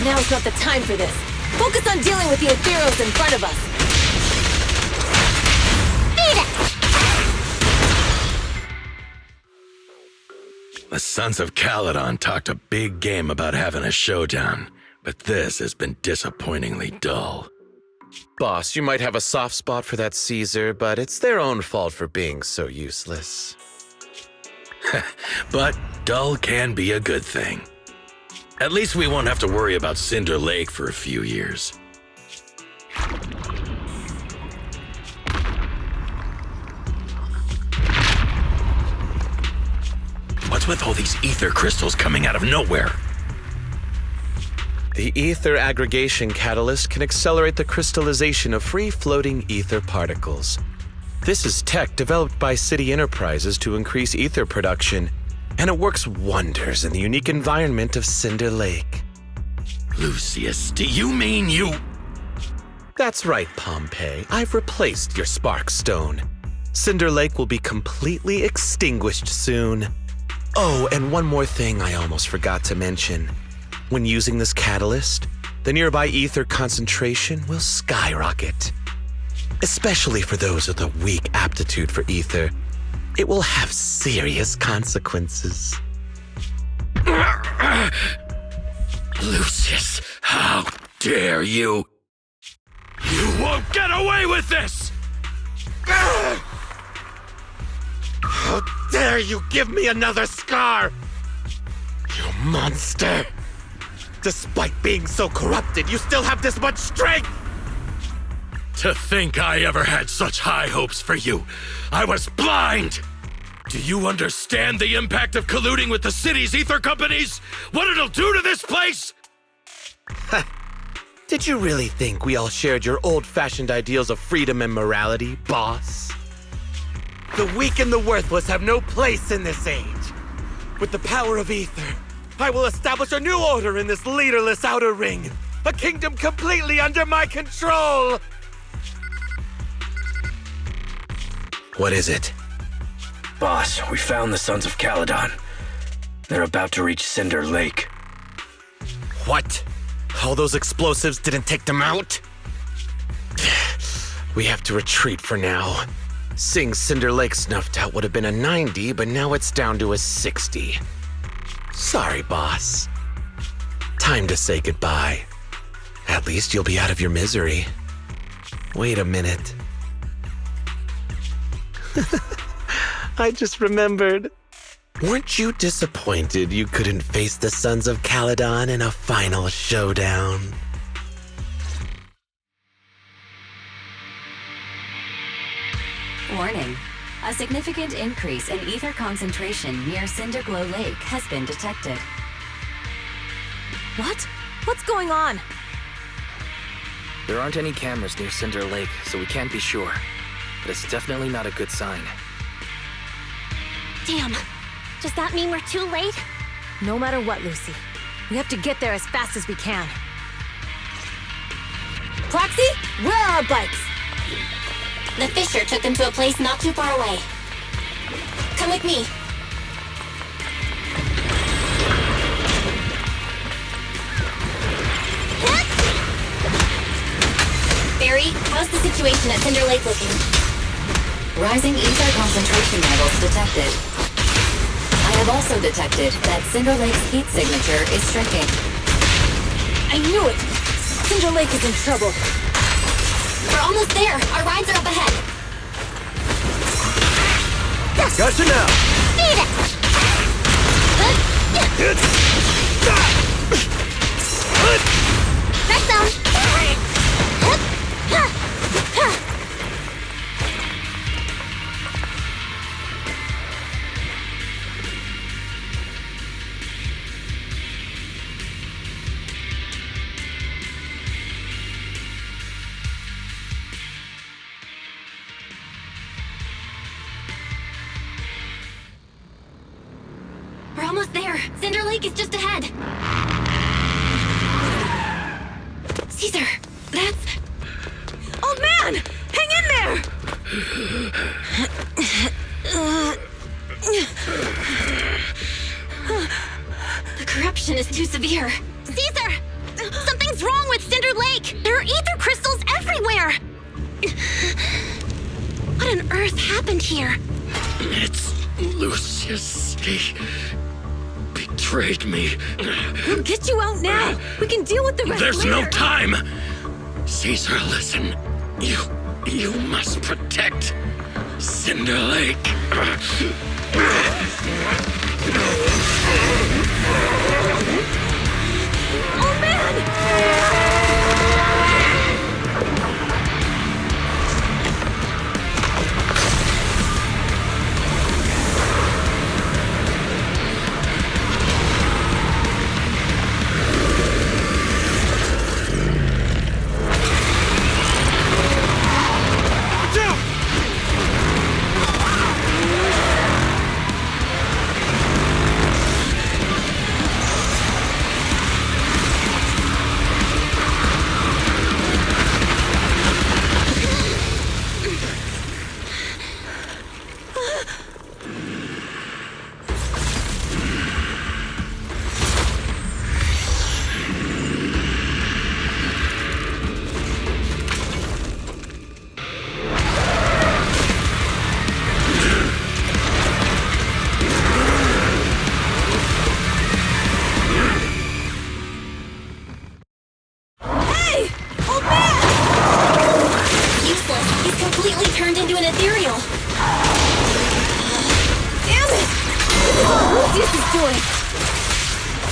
Now's not the time for this. Focus on dealing with the Ethereals in front of us. Beat it! The Sons of Caledon talked a big game about having a showdown, but this has been disappointingly dull. Boss, you might have a soft spot for that Caesar, but it's their own fault for being so useless. But dull can be a good thing. At least we won't have to worry about Cinder Lake for a few years. What's with all these ether crystals coming out of nowhere? The ether aggregation catalyst can accelerate the crystallization of free-floating ether particles. This is tech developed by City Enterprises to increase ether production, and it works wonders in the unique environment of Cinder Lake. Lucius, do you mean you... That's right, Pompeii. I've replaced your spark stone. Cinder Lake will be completely extinguished soon. Oh, and one more thing I almost forgot to mention. When using this catalyst, the nearby ether concentration will skyrocket. Especially for those with a weak aptitude for ether, it will have serious consequences. Lucius, how dare you? You won't get away with this! How dare you give me another scar! You monster! Despite being so corrupted, you still have this much strength! To think I ever had such high hopes for you. I was blind! Do you understand the impact of colluding with the city's ether companies? What it'll do to this place? Did you really think we all shared your old-fashioned ideals of freedom and morality, boss? The weak and the worthless have no place in this age. With the power of ether, I will establish a new order in this leaderless outer ring. A kingdom completely under my control! What is it? Boss, we found the Sons of Caledon. They're about to reach Cinder Lake. What? All those explosives didn't take them out? We have to retreat for now. Seeing Cinder Lake snuffed out would have been a 90, but now it's down to a 60. Sorry, boss. Time to say goodbye. At least you'll be out of your misery. Wait a minute. I just remembered. Weren't you disappointed you couldn't face the Sons of Caledon in a final showdown? Warning. A significant increase in ether concentration near Cinderglow Lake has been detected. What? What's going on? There aren't any cameras near Cinder Lake, so we can't be sure. But it's definitely not a good sign. Damn. Does that mean we're too late? No matter what, Lucy. We have to get there as fast as we can. Proxy, where are our bikes? The fissure took them to a place not too far away. Come with me. Barry, how's the situation at Cinder Lake looking? Rising ether concentration levels detected. I have also detected that Cinder Lake's heat signature is shrinking. I knew it! Cinder Lake is in trouble. We're almost there. Our rides are up ahead. Gotcha now! Beat it! Red zone! almost there. Cinder Lake is just ahead. Caesar, that's... Old man! Hang in there! The corruption is too severe. Caesar! Something's wrong with Cinder Lake! There are ether crystals everywhere! What on earth happened here? It's Lucius. He betrayed me. We'll get you out now. We can deal with the rest There's later. no time. Caesar, listen. You must protect Cinder Lake. Oh, man!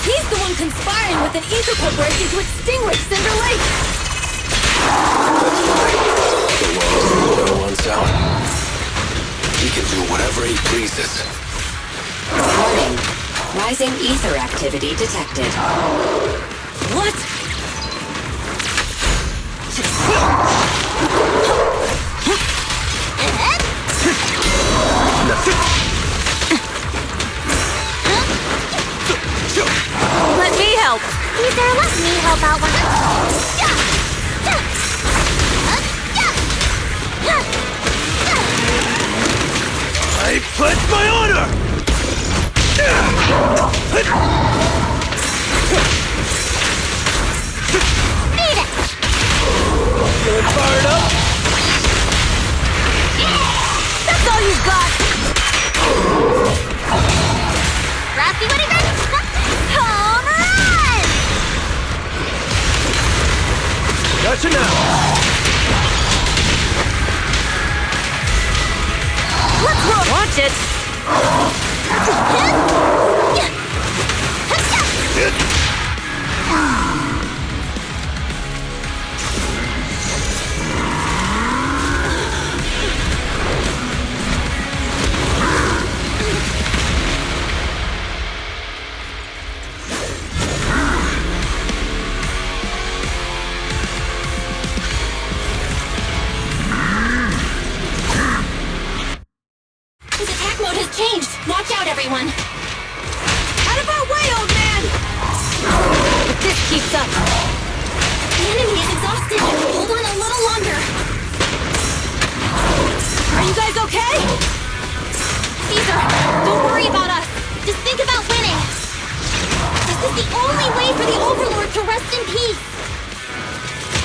He's the one conspiring with an ether corporation to extinguish Cinder Lake! The walls one's out. He can do whatever he pleases. Warning. Rising ether activity detected. What? Let me help! Caesar, let me help out one. I pledge my honor! Beat it! Feeling fired up? That's all you've got! Raspy, what is it? Home run! Gotcha now! Let's roll! Watch it! His attack mode has changed. Watch out, everyone. Out of our way, old man! If this keeps up, The enemy is exhausted. Hold on a little longer. are you guys okay? Caesar, don't worry about us. Just think about winning. This is the only way for the Overlord to rest in peace.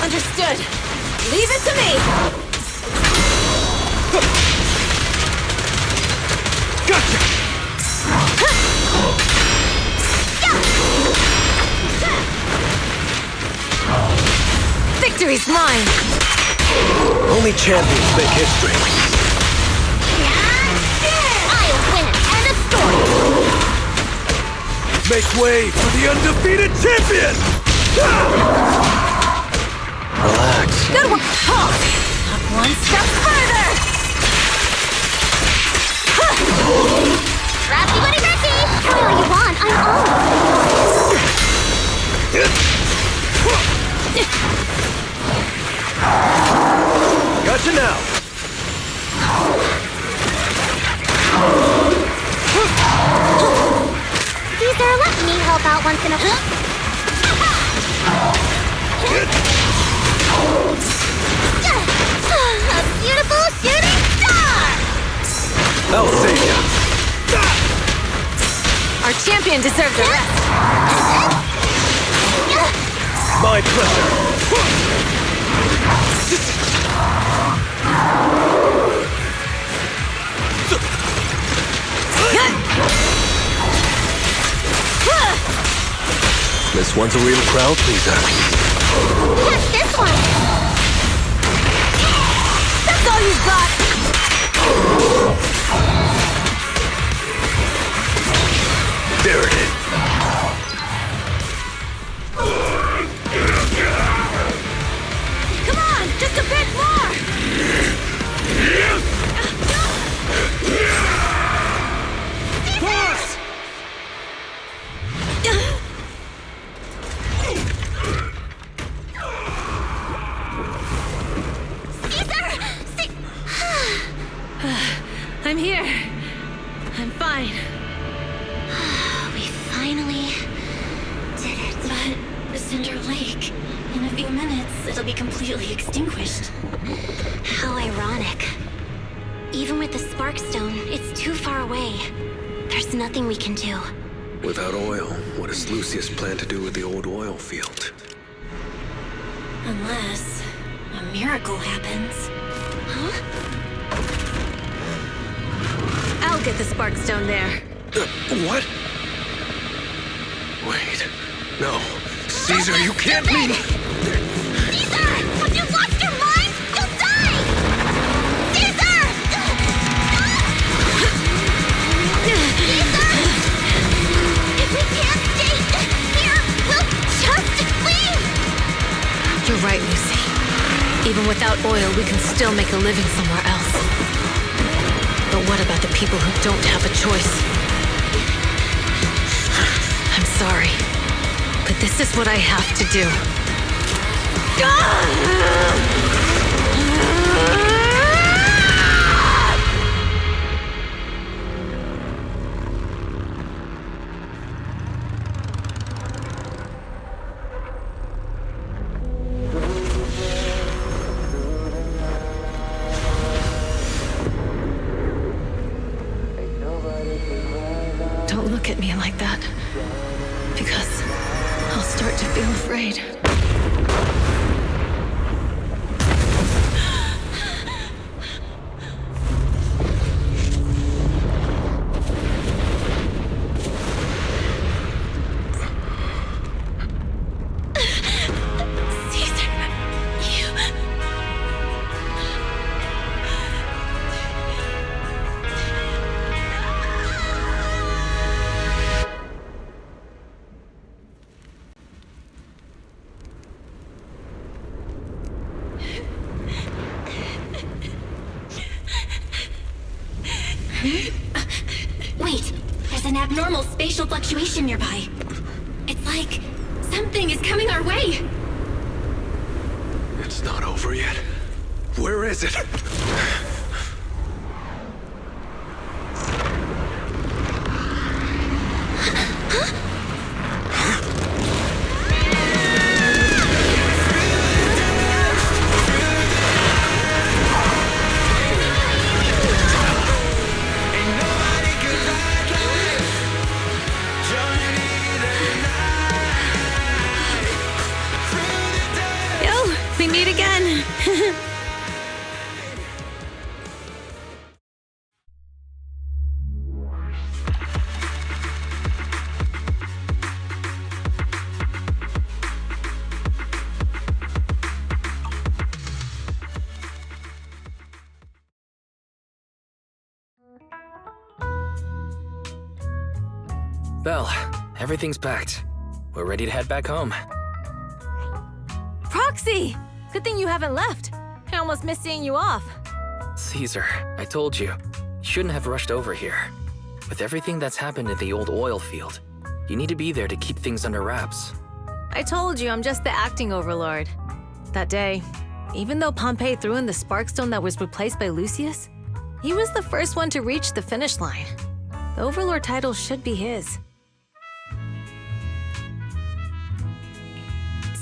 Understood. Leave it to me! Gotcha! Victory's mine! Only champions make history. I'll win it. End of story. Make way for the undefeated champion! Relax. Good one! Huh. Not one step further! Raspy, buddy, Ricky! Tell me all you want. I'm on. Gotcha now! out once in a while. A beautiful shooting star! I'll save ya. Our champion deserves a rest. My pleasure. This one's a real crowd pleaser. What's this one? That's all you've got! There it is. Come on, just a bit more! Boss! I'm here. I'm fine. We finally did it. But Cinder Lake, in a few minutes, it'll be completely extinguished. How ironic. Even with the Sparkstone, it's too far away. There's nothing we can do. Without oil, what does Lucius plan to do with the old oil field? Unless a miracle happens. I'll get the Sparkstone there. What? Wait. No. Caesar, you can't mean... Caesar! Have you lost your mind? You'll die! Caesar! Caesar! If we can't stay here, we'll just leave! You're right, Lucy. Even without oil, we can still make a living somewhere else. But what about the people who don't have a choice? I'm sorry, but this is what I have to do. Don't look at me like that, because I'll start to feel afraid. Wait, there's an abnormal spatial fluctuation nearby. It's like something is coming our way. It's not over yet. Where is it? Yo, we meet again. Belle, everything's packed. We're ready to head back home. Proxy! Good thing you haven't left. I almost missed seeing you off. Caesar, I told you. You shouldn't have rushed over here. With everything that's happened in the old oil field, you need to be there to keep things under wraps. I told you I'm just the acting overlord. That day, even though Pompey threw in the Sparkstone that was replaced by Lucius, he was the first one to reach the finish line. The overlord title should be his.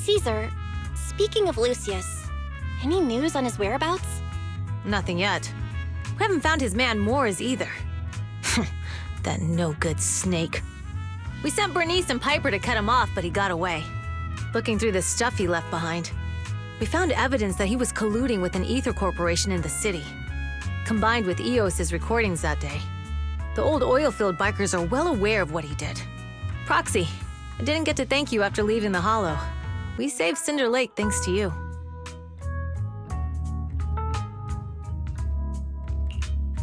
Caesar, speaking of Lucius, any news on his whereabouts? Nothing yet. We haven't found his man Moores either. That no-good snake. We sent Bernice and Piper to cut him off, but he got away. Looking through the stuff he left behind, we found evidence that he was colluding with an ether corporation in the city. Combined with Eos's recordings that day, the old oilfield bikers are well aware of what he did. Proxy, I didn't get to thank you after leaving the Hollow. We saved Cinder Lake thanks to you.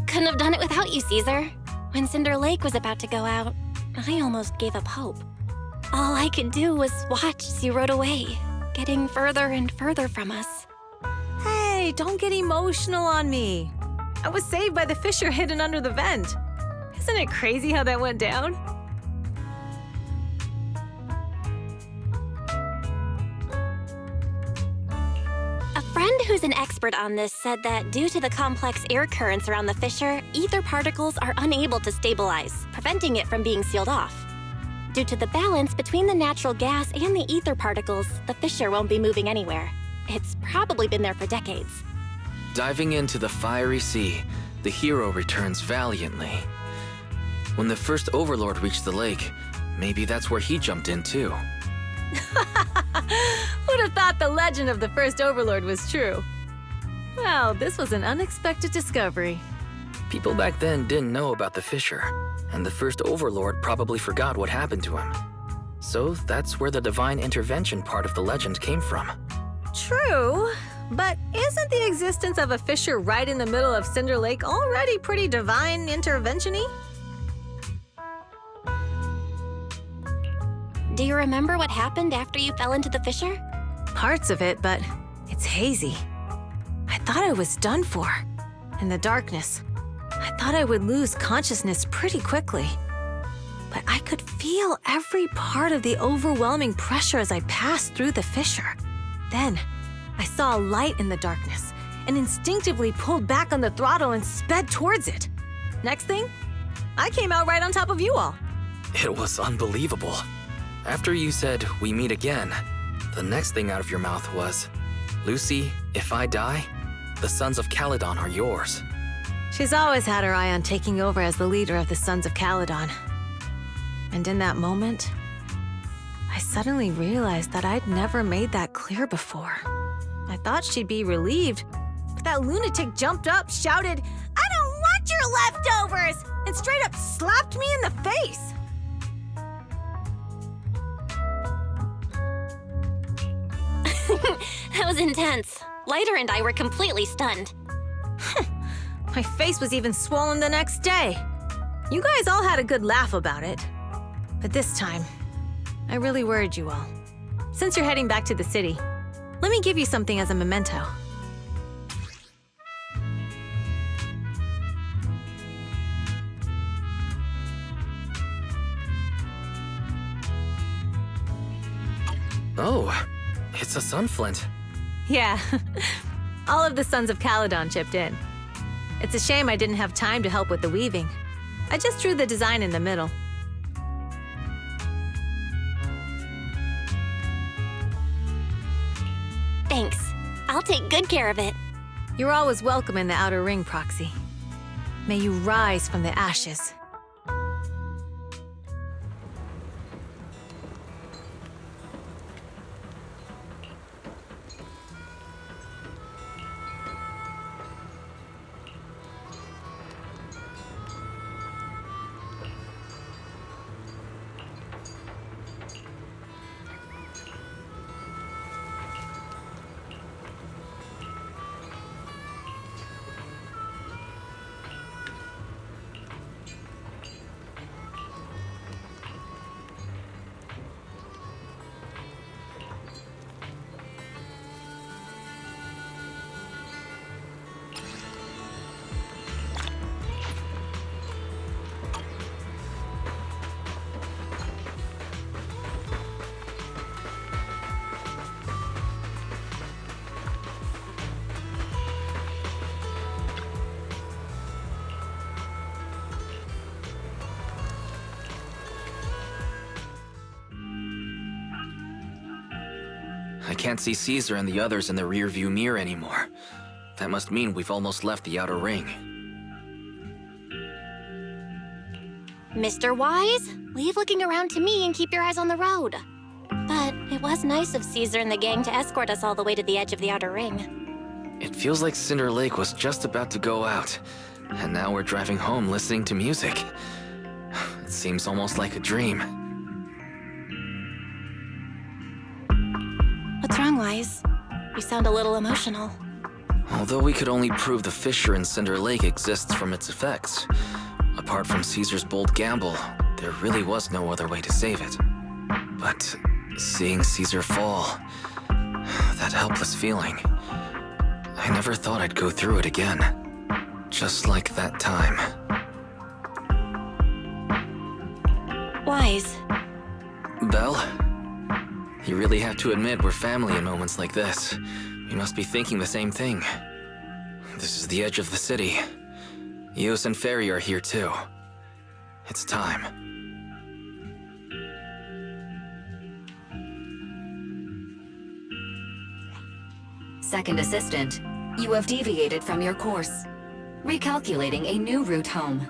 Couldn't have done it without you, Caesar. When Cinder Lake was about to go out, I almost gave up hope. All I could do was watch as you rode away, getting further and further from us. Hey, don't get emotional on me. I was saved by the fissure hidden under the vent. Isn't it crazy how that went down? A friend who's an expert on this said that due to the complex air currents around the fissure, ether particles are unable to stabilize, preventing it from being sealed off. Due to the balance between the natural gas and the ether particles, the fissure won't be moving anywhere. It's probably been there for decades. Diving into the fiery sea, the hero returns valiantly. When the first Overlord reached the lake, maybe that's where he jumped in too. Who'd have thought the legend of the first Overlord was true? Well, this was an unexpected discovery. People back then didn't know about the fissure, and the first Overlord probably forgot what happened to him. So that's where the divine intervention part of the legend came from. True, but isn't the existence of a fissure right in the middle of Cinder Lake already pretty divine intervention-y? Do you remember what happened after you fell into the fissure? Parts of it, but it's hazy. I thought I was done for. In the darkness, I thought I would lose consciousness pretty quickly. But I could feel every part of the overwhelming pressure as I passed through the fissure. Then, I saw a light in the darkness and instinctively pulled back on the throttle and sped towards it. Next thing, I came out right on top of you all. It was unbelievable. After you said, "We meet again," the next thing out of your mouth was, "Lucy, if I die, the Sons of Caledon are yours." She's always had her eye on taking over as the leader of the Sons of Caledon. And in that moment, I suddenly realized that I'd never made that clear before. I thought she'd be relieved, but that lunatic jumped up, shouted, "I don't want your leftovers!" and straight up slapped me in the face. That was intense. Lighter and I were completely stunned. My face was even swollen the next day. You guys all had a good laugh about it. But this time, I really worried you all. Since you're heading back to the city, let me give you something as a memento. Oh, it's a sunflint. Yeah, all of the Sons of Caledon chipped in. It's a shame I didn't have time to help with the weaving. I just drew the design in the middle. Thanks. I'll take good care of it. You're always welcome in the Outer Ring, Proxy. May you rise from the ashes. I can't see Caesar and the others in the rearview mirror anymore. That must mean we've almost left the outer ring. Mr. Wise, leave looking around to me and keep your eyes on the road. But it was nice of Caesar and the gang to escort us all the way to the edge of the outer ring. It feels like Cinder Lake was just about to go out, and now we're driving home listening to music. It seems almost like a dream. What's wrong, Wise? You sound a little emotional. Although we could only prove the fissure in Cinder Lake exists from its effects, apart from Caesar's bold gamble, there really was no other way to save it. But seeing Caesar fall, that helpless feeling, I never thought I'd go through it again. Just like that time. Wise. Belle? You really have to admit we're family in moments like this. You must be thinking the same thing. This is the edge of the city. Eos and Ferry are here too. It's time. Second assistant, you have deviated from your course. Recalculating a new route home.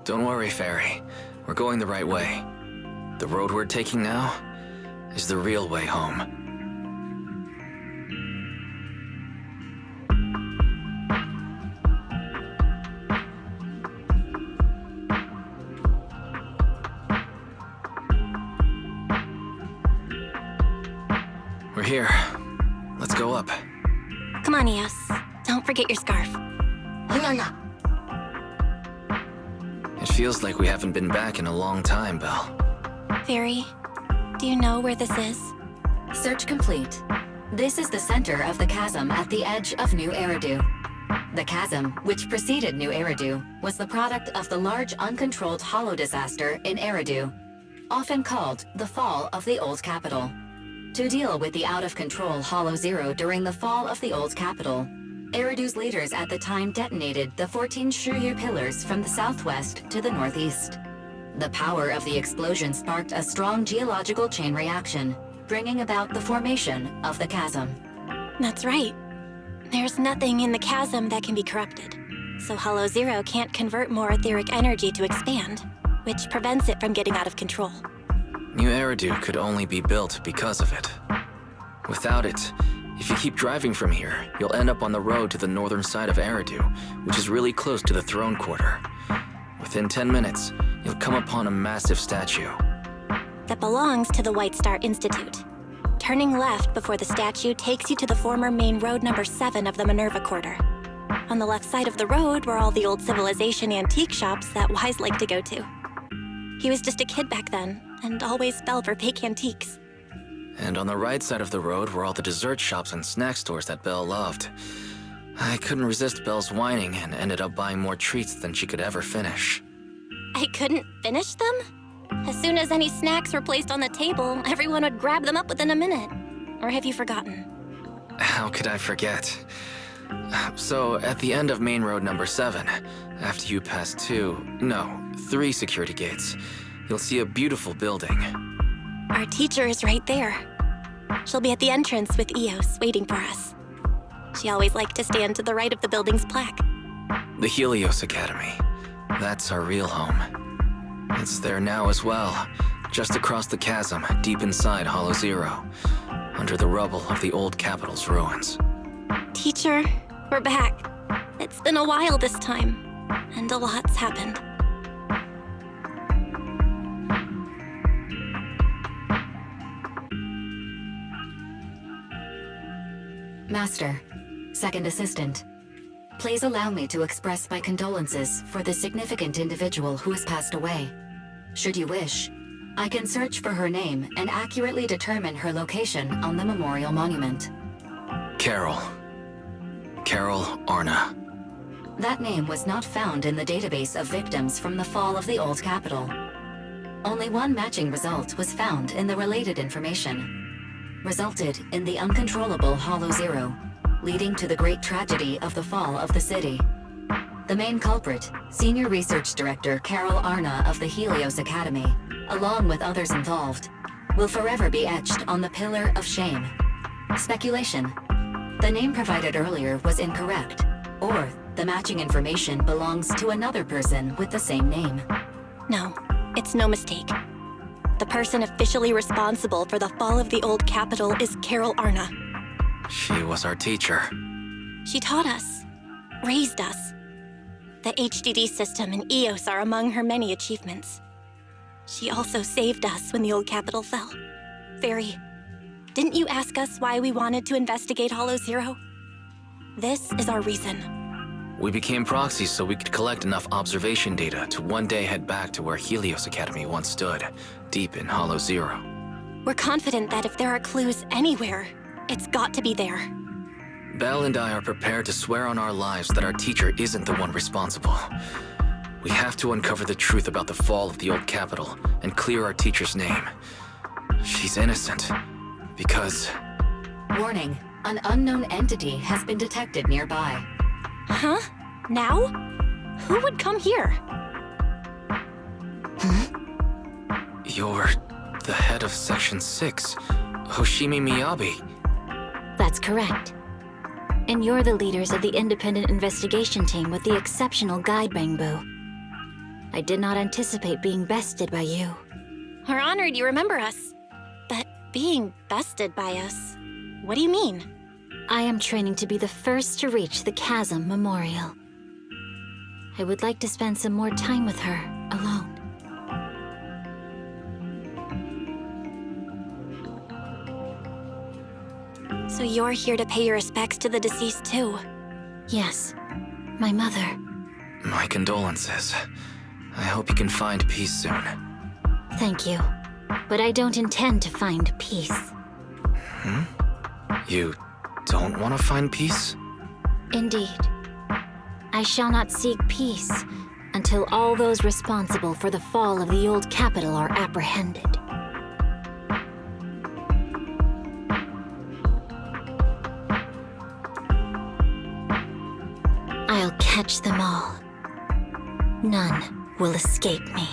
Don't worry, Ferry. We're going the right way. The road we're taking now is the real way home. We're here. Let's go up. Come on, Eos. Don't forget your scarf. It feels like we haven't been back in a long time, Belle. Fairy, do you know where this is? Search complete. This is the center of the chasm at the edge of New Eridu. The chasm, which preceded New Eridu, was the product of the large uncontrolled hollow disaster in Eridu, often called the fall of the Old Capital. To deal with the out-of-control Hollow Zero during the fall of the Old Capital, Eridu's leaders at the time detonated the 14 Shuryu pillars from the southwest to the northeast. The power of the explosion sparked a strong geological chain reaction, bringing about the formation of the chasm. That's right. There's nothing in the chasm that can be corrupted, so Hollow Zero can't convert more etheric energy to expand, which prevents it from getting out of control. New Eridu could only be built because of it. Without it, if you keep driving from here, you'll end up on the road to the northern side of Eridu, which is really close to the throne quarter. Within 10 minutes, you'll come upon a massive statue. That belongs to the White Star Institute. Turning left before the statue takes you to the former main road number 7 of the Minerva Quarter. On the left side of the road were all the old civilization antique shops that Wise liked to go to. He was just a kid back then, and always fell for fake antiques. And on the right side of the road were all the dessert shops and snack stores that Belle loved. I couldn't resist Belle's whining and ended up buying more treats than she could ever finish. I couldn't finish them? As soon as any snacks were placed on the table, everyone would grab them up within a minute. Or have you forgotten? How could I forget? So, at the end of main road number 7, after you pass 3 security gates, you'll see a beautiful building. Our teacher is right there. She'll be at the entrance with Eos, waiting for us. She always liked to stand to the right of the building's plaque. The Helios Academy. That's our real home. It's there now as well, just across the chasm, deep inside Hollow Zero, under the rubble of the old capital's ruins. Teacher, we're back. It's been a while this time, and a lot's happened. Master, second assistant, please allow me to express my condolences for the significant individual who has passed away. Should you wish, I can search for her name and accurately determine her location on the memorial monument. Carol Arna. That name was not found in the database of victims from the fall of the Old Capital. Only one matching result was found in the related information. Resulted in the uncontrollable Hollow Zero, leading to the great tragedy of the fall of the city. The main culprit, Senior Research Director Carol Arna of the Helios Academy, along with others involved, will forever be etched on the Pillar of Shame. Speculation. The name provided earlier was incorrect, or the matching information belongs to another person with the same name. No, it's no mistake. The person officially responsible for the fall of the old capital is Carol Arna. She was our teacher. She taught us, raised us. The HDD system and EOS are among her many achievements. She also saved us when the old capital fell. Fairy, didn't you ask us why we wanted to investigate Hollow Zero? This is our reason. We became proxies so we could collect enough observation data to one day head back to where Helios Academy once stood, deep in Hollow Zero. We're confident that if there are clues anywhere, it's got to be there. Belle and I are prepared to swear on our lives that our teacher isn't the one responsible. We have to uncover the truth about the fall of the old capital and clear our teacher's name. She's innocent, because... Warning, an unknown entity has been detected nearby. Huh? Now? Who would come here? You're the head of Section 6, Hoshimi Miyabi. That's correct. And you're the leaders of the independent investigation team with the exceptional guide Bangbu. I did not anticipate being bested by you. We're honored you remember us. But being bested by us, what do you mean? I am training to be the first to reach the Chasm Memorial. I would like to spend some more time with her, alone. So you're here to pay your respects to the deceased too? Yes, my mother. My condolences. I hope you can find peace soon. Thank you. But I don't intend to find peace. You don't want to find peace? Indeed. I shall not seek peace until all those responsible for the fall of the old capital are apprehended. I'll catch them all. None will escape me.